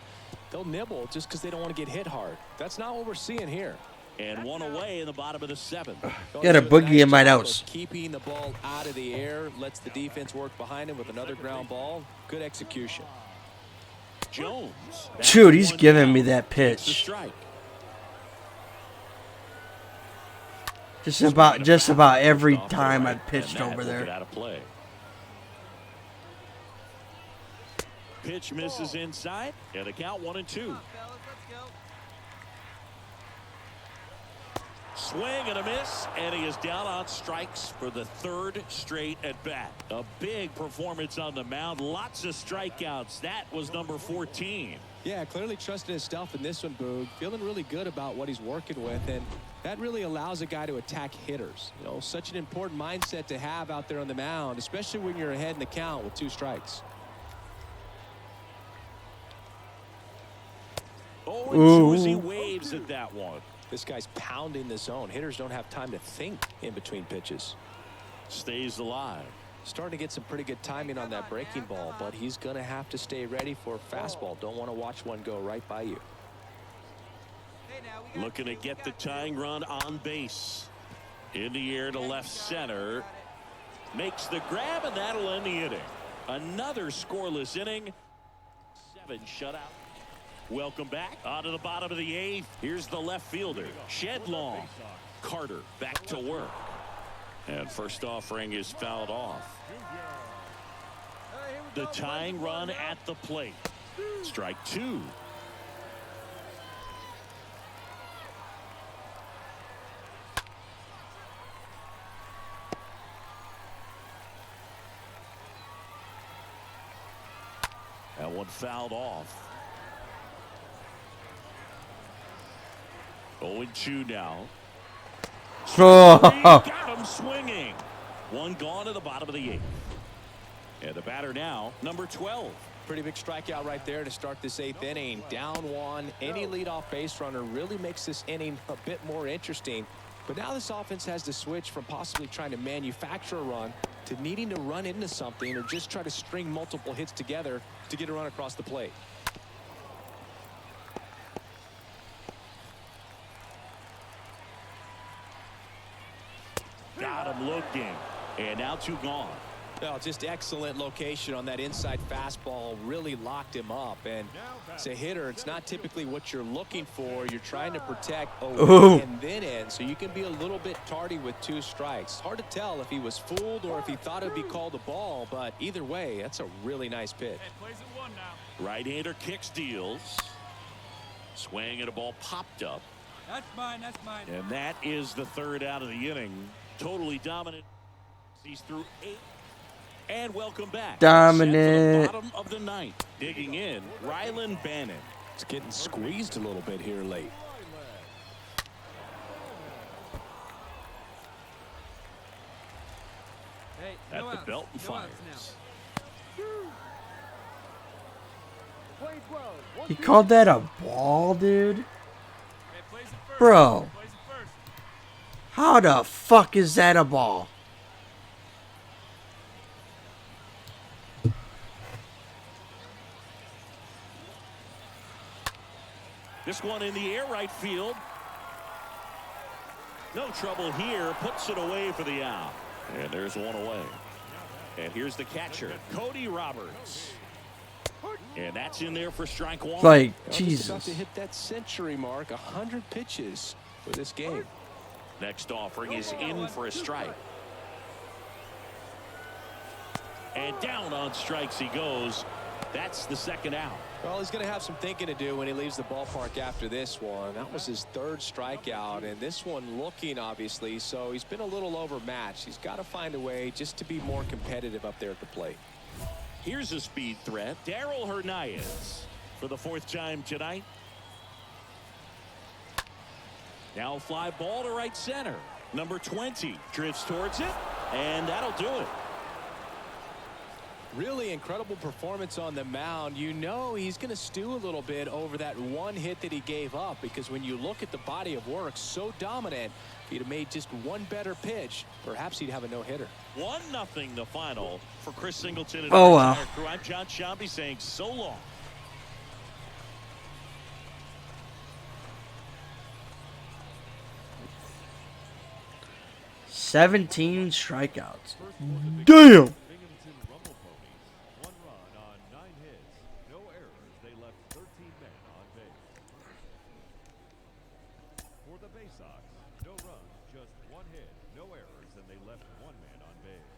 they'll nibble just because they don't want to get hit hard. That's not what we're seeing here. And one away in the bottom of the 7th. Got a boogie in my Nice job house. of keeping the ball out of the air, lets the defense work behind him with another ground ball. Good execution. Jones. Dude, he's One giving down. me that Takes the pitch. strike. Just about every Off the time right, I pitched and that over will get there. out of play. Pitch misses inside, and the count 1-2. Come on, fellas, let's go. Swing and a miss, and he is down on strikes for the 3rd straight at bat. A big performance on the mound, lots of strikeouts. That was number 14. Yeah, clearly trusting his stuff in this one, Boog. Feeling really good about what he's working with, and that really allows a guy to attack hitters. You know, such an important mindset to have out there on the mound, especially when you're ahead in the count with 2 strikes. 0-2 as he waves at that one. This guy's pounding the zone. Hitters don't have time to think in between pitches. Stays alive. Starting to get some pretty good timing on that breaking ball, but he's going to have to stay ready for a fastball. Don't want to watch one go right by you. Hey, now, we got Looking to two, get we the got two. tying run on base. In the air to left center. Makes the grab, and that'll end the inning. Another scoreless inning. 7 shutout. Welcome back. On to the bottom of the 8th. Here's the left fielder, Shedlong. Carter back to work. And first offering is fouled off. Hey, here we The go. tying 1-1 run now. at the plate. Strike 2. That one fouled off. 0-2 now. Oh. Got him swinging. One gone to the bottom of the 8th. And the batter now, number 12. Pretty big strikeout right there to start this 8th inning. Down 1. Any leadoff base runner really makes this inning a bit more interesting. But now this offense has to switch from possibly trying to manufacture a run to needing to run into something or just try to string multiple hits together to get a run across the plate. Got him looking. And now 2 gone. Well, just excellent location on that inside fastball. Really locked him up. And as a hitter, it's not typically what you're looking for. You're trying to protect away and then in, so you can be a little bit tardy with 2 strikes. Hard to tell if he was fooled or if he thought it would be called a ball, but either way, that's a really nice pitch. Right-hander kicks, deals. Swing and a ball popped up. That's mine. That's mine. And that is the 3rd out of the inning. Totally dominant. He's through 8. And welcome back. Dominant. Set to the bottom of the 9th. Digging in, Rylan Bannon. It's getting squeezed a little bit here late. Hey, At no the outs. belt and No outs fires. He called that a ball, dude? Hey, plays it first. Bro, Plays it first. how the fuck is that a ball? This one in the air, right field. No trouble here. Puts it away for the out. And there's one away. And here's the catcher, Cody Roberts. And that's in there for strike 1. Like, Just about Jesus. to hit that century mark. 100 pitches for this game. Next offering is in for a strike. And down on strikes he goes. That's the 2nd out. Well, he's going to have some thinking to do when he leaves the ballpark after this one. That was his 3rd strikeout, and this one looking, obviously, so he's been a little overmatched. He's got to find a way just to be more competitive up there at the plate. Here's a speed threat, Darryl Hernandez, for the 4th time tonight. Now a fly ball to right center. Number 20 drifts towards it, and that'll do it. Really incredible performance on the mound. You know he's going to stew a little bit over that 1 hit that he gave up, because when you look at the body of work, so dominant, if he'd have made just 1 better pitch, perhaps he'd have a no-hitter. 1-0 the final for Chris Singleton and Oh, the wow. entire crew. I'm John Shambi saying so long. "17 strikeouts. Damn. Binghamton Rumble Ponies. 1 run on 9 hits. No errors. They left 13 men on base. For the Bay Sox, no runs, just 1 hit, no errors, and they left 1 man on base.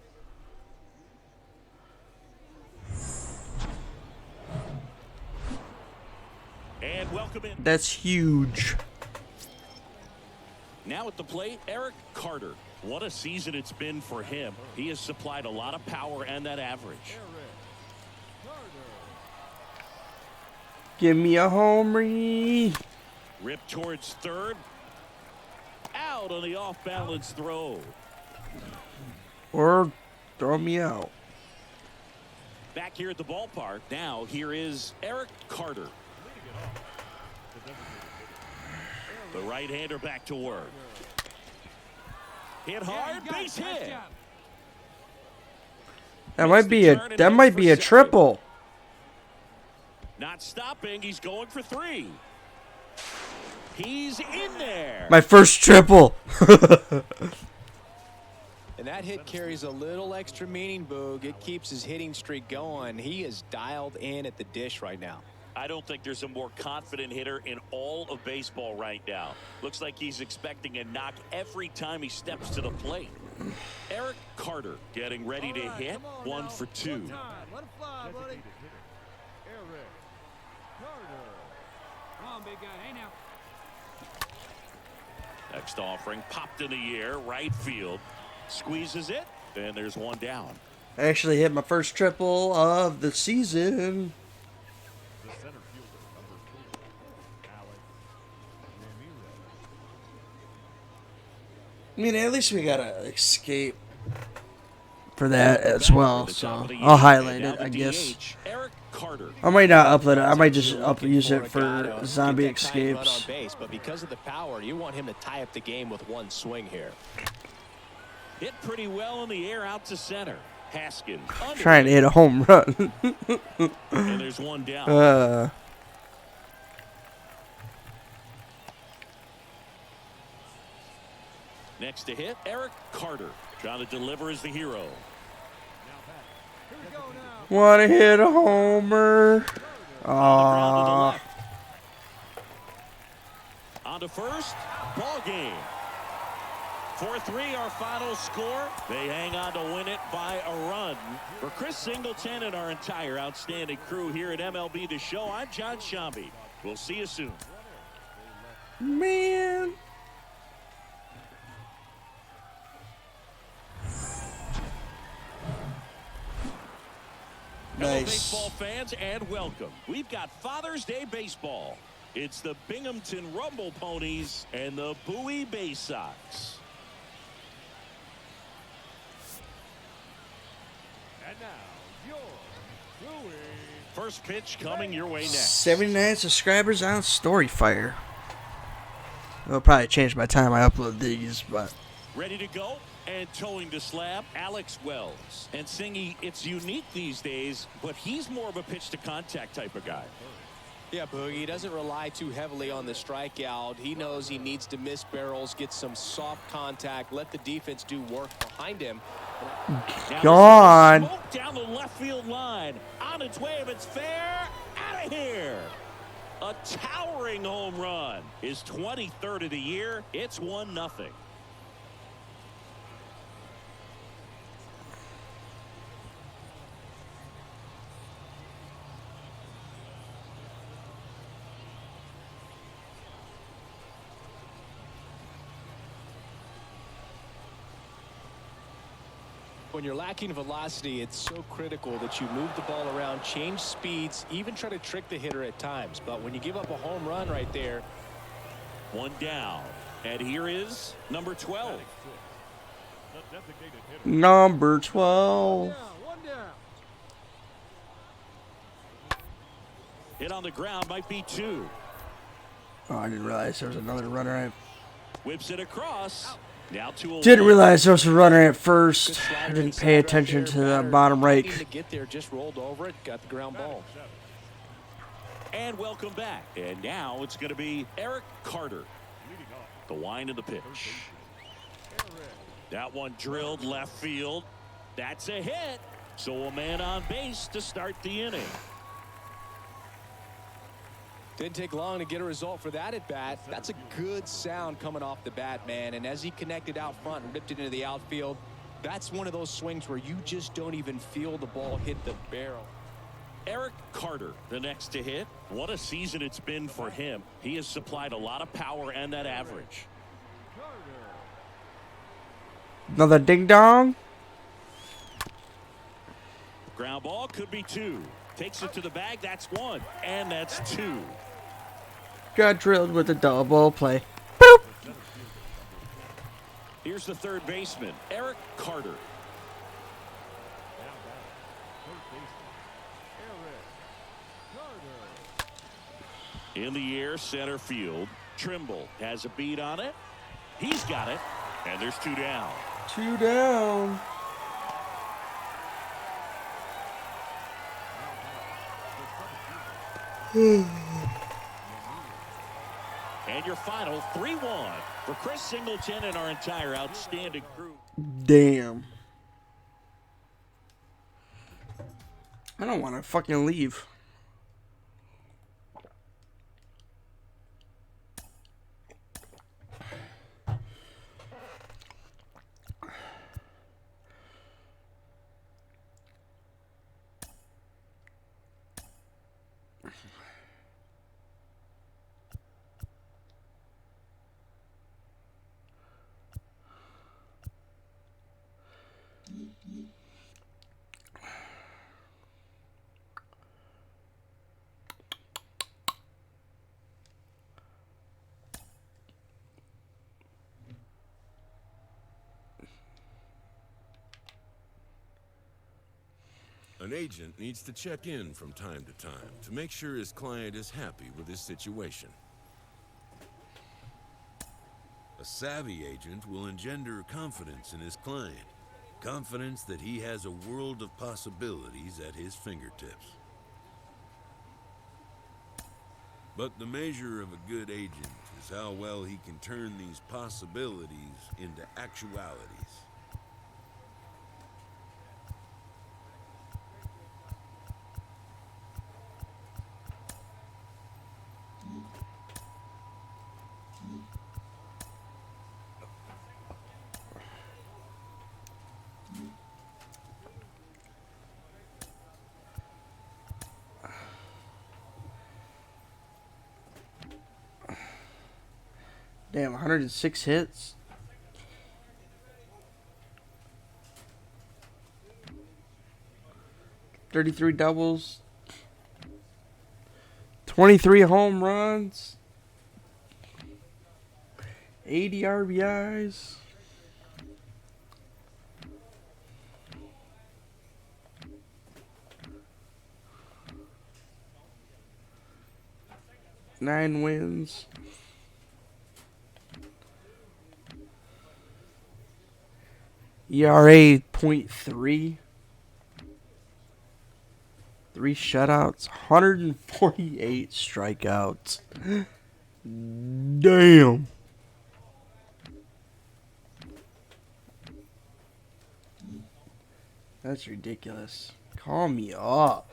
And welcome in. That's huge." Now at the plate, Eric Carter. What a season it's been for him. He has supplied a lot of power and that average. Give me a homery. Ripped towards 3rd. Out on the off-balance throw. Or throw me out. Back here at the ballpark. Now here is Eric Carter. The right-hander back to work. Hit hard, base hit. That might be a triple. Not stopping, he's going for 3. He's in there. My first triple. And that hit carries a little extra meaning, Boog. It keeps his hitting streak going. He is dialed in at the dish right now. I don't think there's a more confident hitter in all of baseball right now. Looks like he's expecting a knock every time he steps to the plate. Eric Carter getting ready to hit. 1 for 2. Let him fly, buddy. Eric Carter. Come on, big guy. Hey, now. Next offering popped in the air, right field. Squeezes it, and there's 1 down. I actually hit my first triple of the season. The center fielder, number 4, Alex Ramirez. I mean, at least we got to escape for that as well. So I'll highlight it, I guess. Eric Carter. I might not upload it. I might just use it Looking for a guy to zombie get that tying run escapes. on base, but because of the power, you want him to tie up the game with 1 swing here. Hit pretty well in the air out to center. Haskins. Trying to hit a home run. And there's 1 down. Next to hit, Eric Carter. Trying to deliver as the hero. Now Want to hit a homer. On the ground to the Aww. left. On to first. Ball game. 4-3 our final score. They hang on to win it by a run. For Chris Singleton and our entire outstanding crew here at MLB The Show, I'm John Shambi. We'll see you soon. Man. Hello, Nice. baseball fans, and welcome. We've got Father's Day baseball. It's the Binghamton Rumble Ponies and the Bowie Bay Sox. And now, your Louis. First pitch coming your way next. 79 subscribers on StoryFire. It'll probably change by the time I upload these, but Ready to go and towing the slab, Alex Wells. And Singy, it's unique these days, but he's more of a pitch to contact type of guy. Yeah, Boogie, he doesn't rely too heavily on the strikeout. He knows he needs to miss barrels, get some soft contact, let the defense do work behind him. Now gone. smoke down the left field line. On its way, if it's fair, out of here. A towering home run. His 23rd of the year. It's 1-0. When you're lacking velocity, it's so critical that you move the ball around, change speeds, even try to trick the hitter at times. But when you give up a home run right there. One down. And here is number 12. The designated hitter. number 12. One down. Hit on the ground might be 2. Oh, I didn't realize there was another runner. Whips it across. Now 2-0. Didn't realize there was a runner at Good first. slider I didn't inside pay right attention there. to the Batter bottom right. fighting to get there, just rolled over it, got the ground ball. And welcome back. And now it's going to be Eric Carter. The wind of the pitch. That one drilled left field. That's a hit. So a man on base to start the inning. Didn't take long to get a result for that at bat. That's a good sound coming off the bat, man. And as he connected out front and ripped it into the outfield, that's one of those swings where you just don't even feel the ball hit the barrel. Eric Carter, the next to hit. What a season it's been for him. He has supplied a lot of power and that average. Another ding dong. Ground ball could be 2. Takes it to the bag. That's 1. And that's 2. Got drilled with a double play. Boop. Here's the third baseman, Eric Carter. In the air, center field. Trimble has a beat on it. He's got it. And there's 2 down. 2 down. And your final 3-1 for Chris Singleton and our entire outstanding crew. Damn. I don't want to fucking leave. An agent needs to check in from time to time to make sure his client is happy with his situation. A savvy agent will engender confidence in his client, confidence that he has a world of possibilities at his fingertips. But the measure of a good agent is how well he can turn these possibilities into actualities. Damn, 106 hits. $33 doubles. 23 home runs. 80 RBIs. Nine wins. ERA .3. 3 shutouts. 148 strikeouts. Damn. That's ridiculous. Call me up.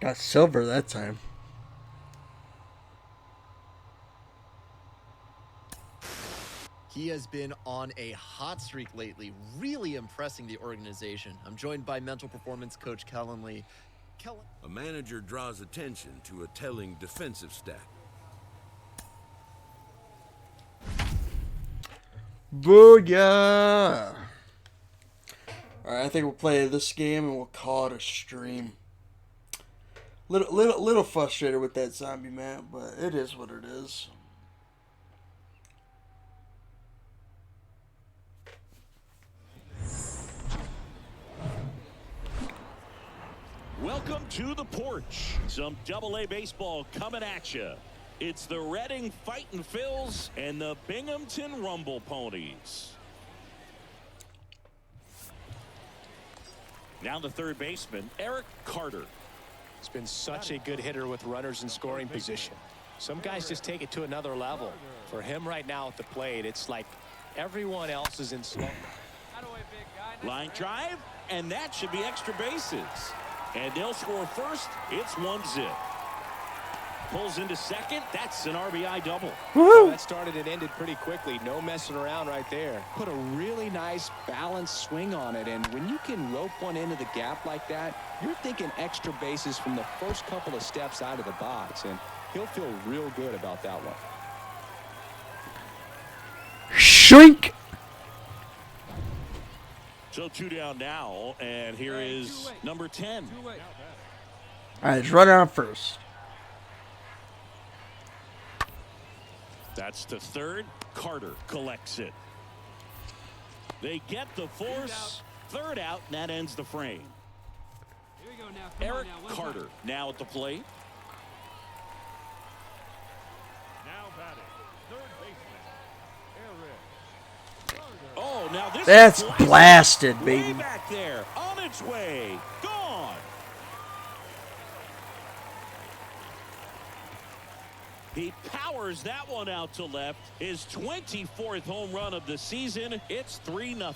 Got silver that time. He has been on a hot streak lately, really impressing the organization. I'm joined by mental performance coach Kellen Lee. Kellen. A manager draws attention to a telling defensive stat. Booyah! Alright, I think we'll play this game and we'll call it a stream. Little frustrated with that zombie map, but it is what it is. Welcome to the porch. Some AA baseball coming at you. It's the Reading Fightin' Phils and the Binghamton Rumble Ponies. Now the third baseman, Eric Carter. He's been such a good hitter with runners in scoring position. Some guys just take it to another level. For him right now at the plate, it's like everyone else is in slow. Line drive, and that should be extra bases. And they'll score first. It's 1-0. Pulls into second. That's an RBI double. Well, that started and ended pretty quickly. No messing around right there. Put a really nice balanced swing on it. And when you can rope one into the gap like that, you're thinking extra bases from the first couple of steps out of the box. And he'll feel real good about that one. Shrink! So 2 down now, and here is number 10. Alright, let's run out first. That's to third. Carter collects it. They get the force. Third out, and that ends the frame. Here we go now. Come Eric on now. Carter now at the plate. Now batting, third baseman, Eric. Oh, now this That's is blasted, way baby. back there, on its way, gone. He powers that one out to left. His 24th home run of the season. It's 3-0.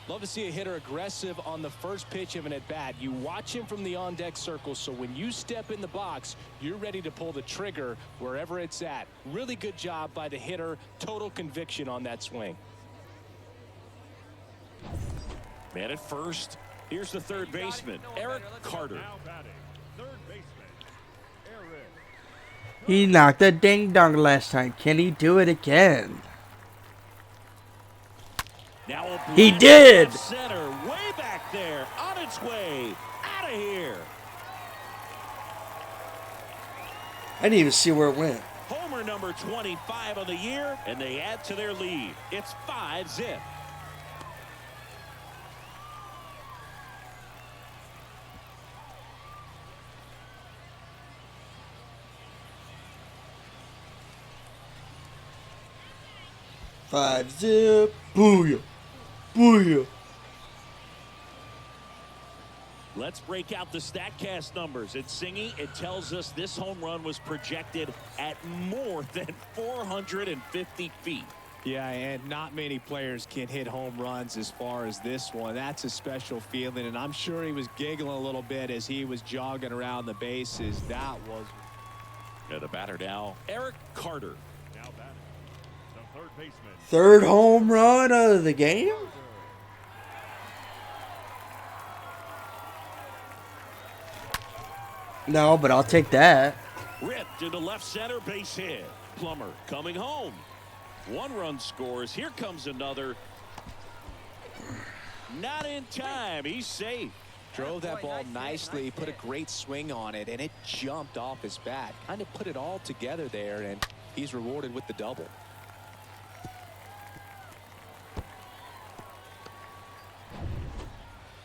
Love to see a hitter aggressive on the first pitch of an at-bat. You watch him from the on-deck circle, so when you step in the box, you're ready to pull the trigger wherever it's at. Really good job by the hitter. Total conviction on that swing. Man at first. Here's the third baseman, EricThunder. Now batting, third baseman, Eric. He knocked a ding dong last time. Can he do it again? Now a He blast did! left center, way back there, on its way, out of here. I didn't even see where it went. Homer number 25 of the year, and they add to their lead. It's 5-zip. Five zip. Booyah. Booyah. Let's break out the StatCast numbers. At Singy, it tells us this home run was projected at more than 450 feet. Yeah, and not many players can hit home runs as far as this one. That's a special feeling, and I'm sure he was giggling a little bit as he was jogging around the bases. That was... And the batter now, EricThunder. Now batting, the third baseman, Third home run of the game? No, but I'll take that. Ripped into left center, base hit. Plummer coming home. One run scores. Here comes another. Not in time. He's safe. Drove that ball nicely, put a great swing on it, and it jumped off his bat. Kind of put it all together there, and he's rewarded with the double.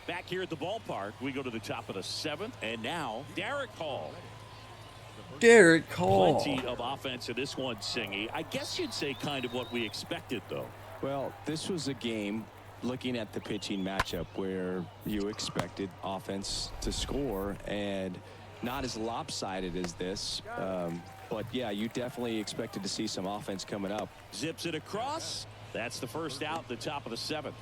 Back here at the ballpark, we go to the top of the seventh, and now Derek Hall. Derek Hall. Plenty of offense in this one, Singy. I guess you'd say kind of what we expected, though. Well, this was a game, looking at the pitching matchup, where you expected offense to score, and not as lopsided as this. But, yeah, you definitely expected to see some offense coming up. Zips it across. That's the first out, the top of the seventh.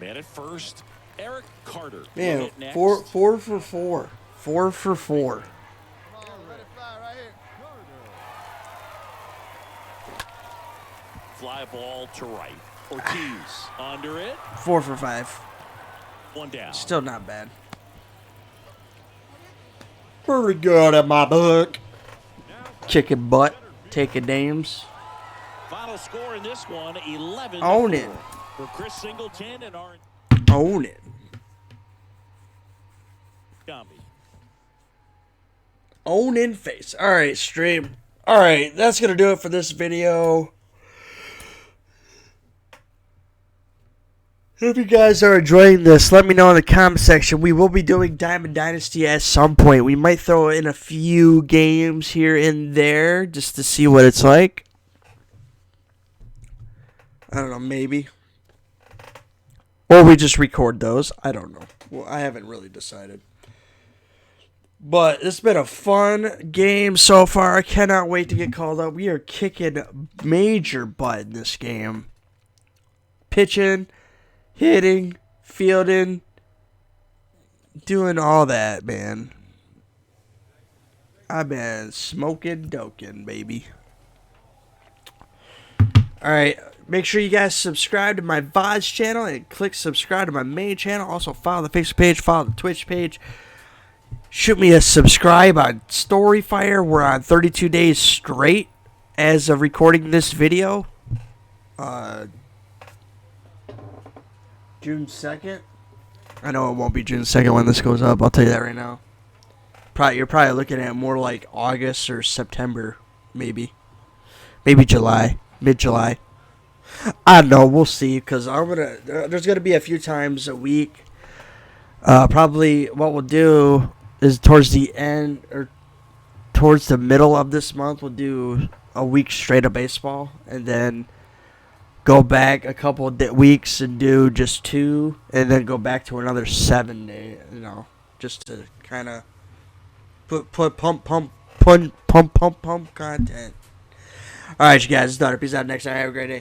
Man at first, EricThunder. Man, four for four. 4 for 4. Fly ball to right. Ortiz under it. 4 for 5. One down. Still not bad. Pretty good in my book. Kicking butt, taking names. Final score in this one, 11. Own it. For Chris Singleton and our Own it. Gumby. Own in face. Alright, stream. Alright, that's going to do it for this video. If you guys are enjoying this, let me know in the comment section. We will be doing Diamond Dynasty at some point. We might throw in a few games here and there just to see what it's like. I don't know, maybe. Or we just record those. I don't know. Well, I haven't really decided. But it's been a fun game so far. I cannot wait to get called up. We are kicking major butt in this game. Pitching, hitting, fielding, doing all that, man. I've been smoking, doking, baby. Alright, make sure you guys subscribe to my VODs channel and click subscribe to my main channel. Also, follow the Facebook page, follow the Twitch page. Shoot me a subscribe on StoryFire. We're on 32 days straight as of recording this video. June 2nd. I know it won't be June 2nd when this goes up. I'll tell you that right now. You're probably looking at more like August or September, maybe. Maybe July. Mid-July. I don't know. We'll see. Because there's going to be a few times a week. Probably what we'll do is towards the end or towards the middle of this month, we'll do a week straight of baseball. And then go back a couple of weeks and do just 2. And then go back to another 7 day. You know, just to kind of pump content. All right, you guys. It's Thunder. Peace out. Next time. Have a great day.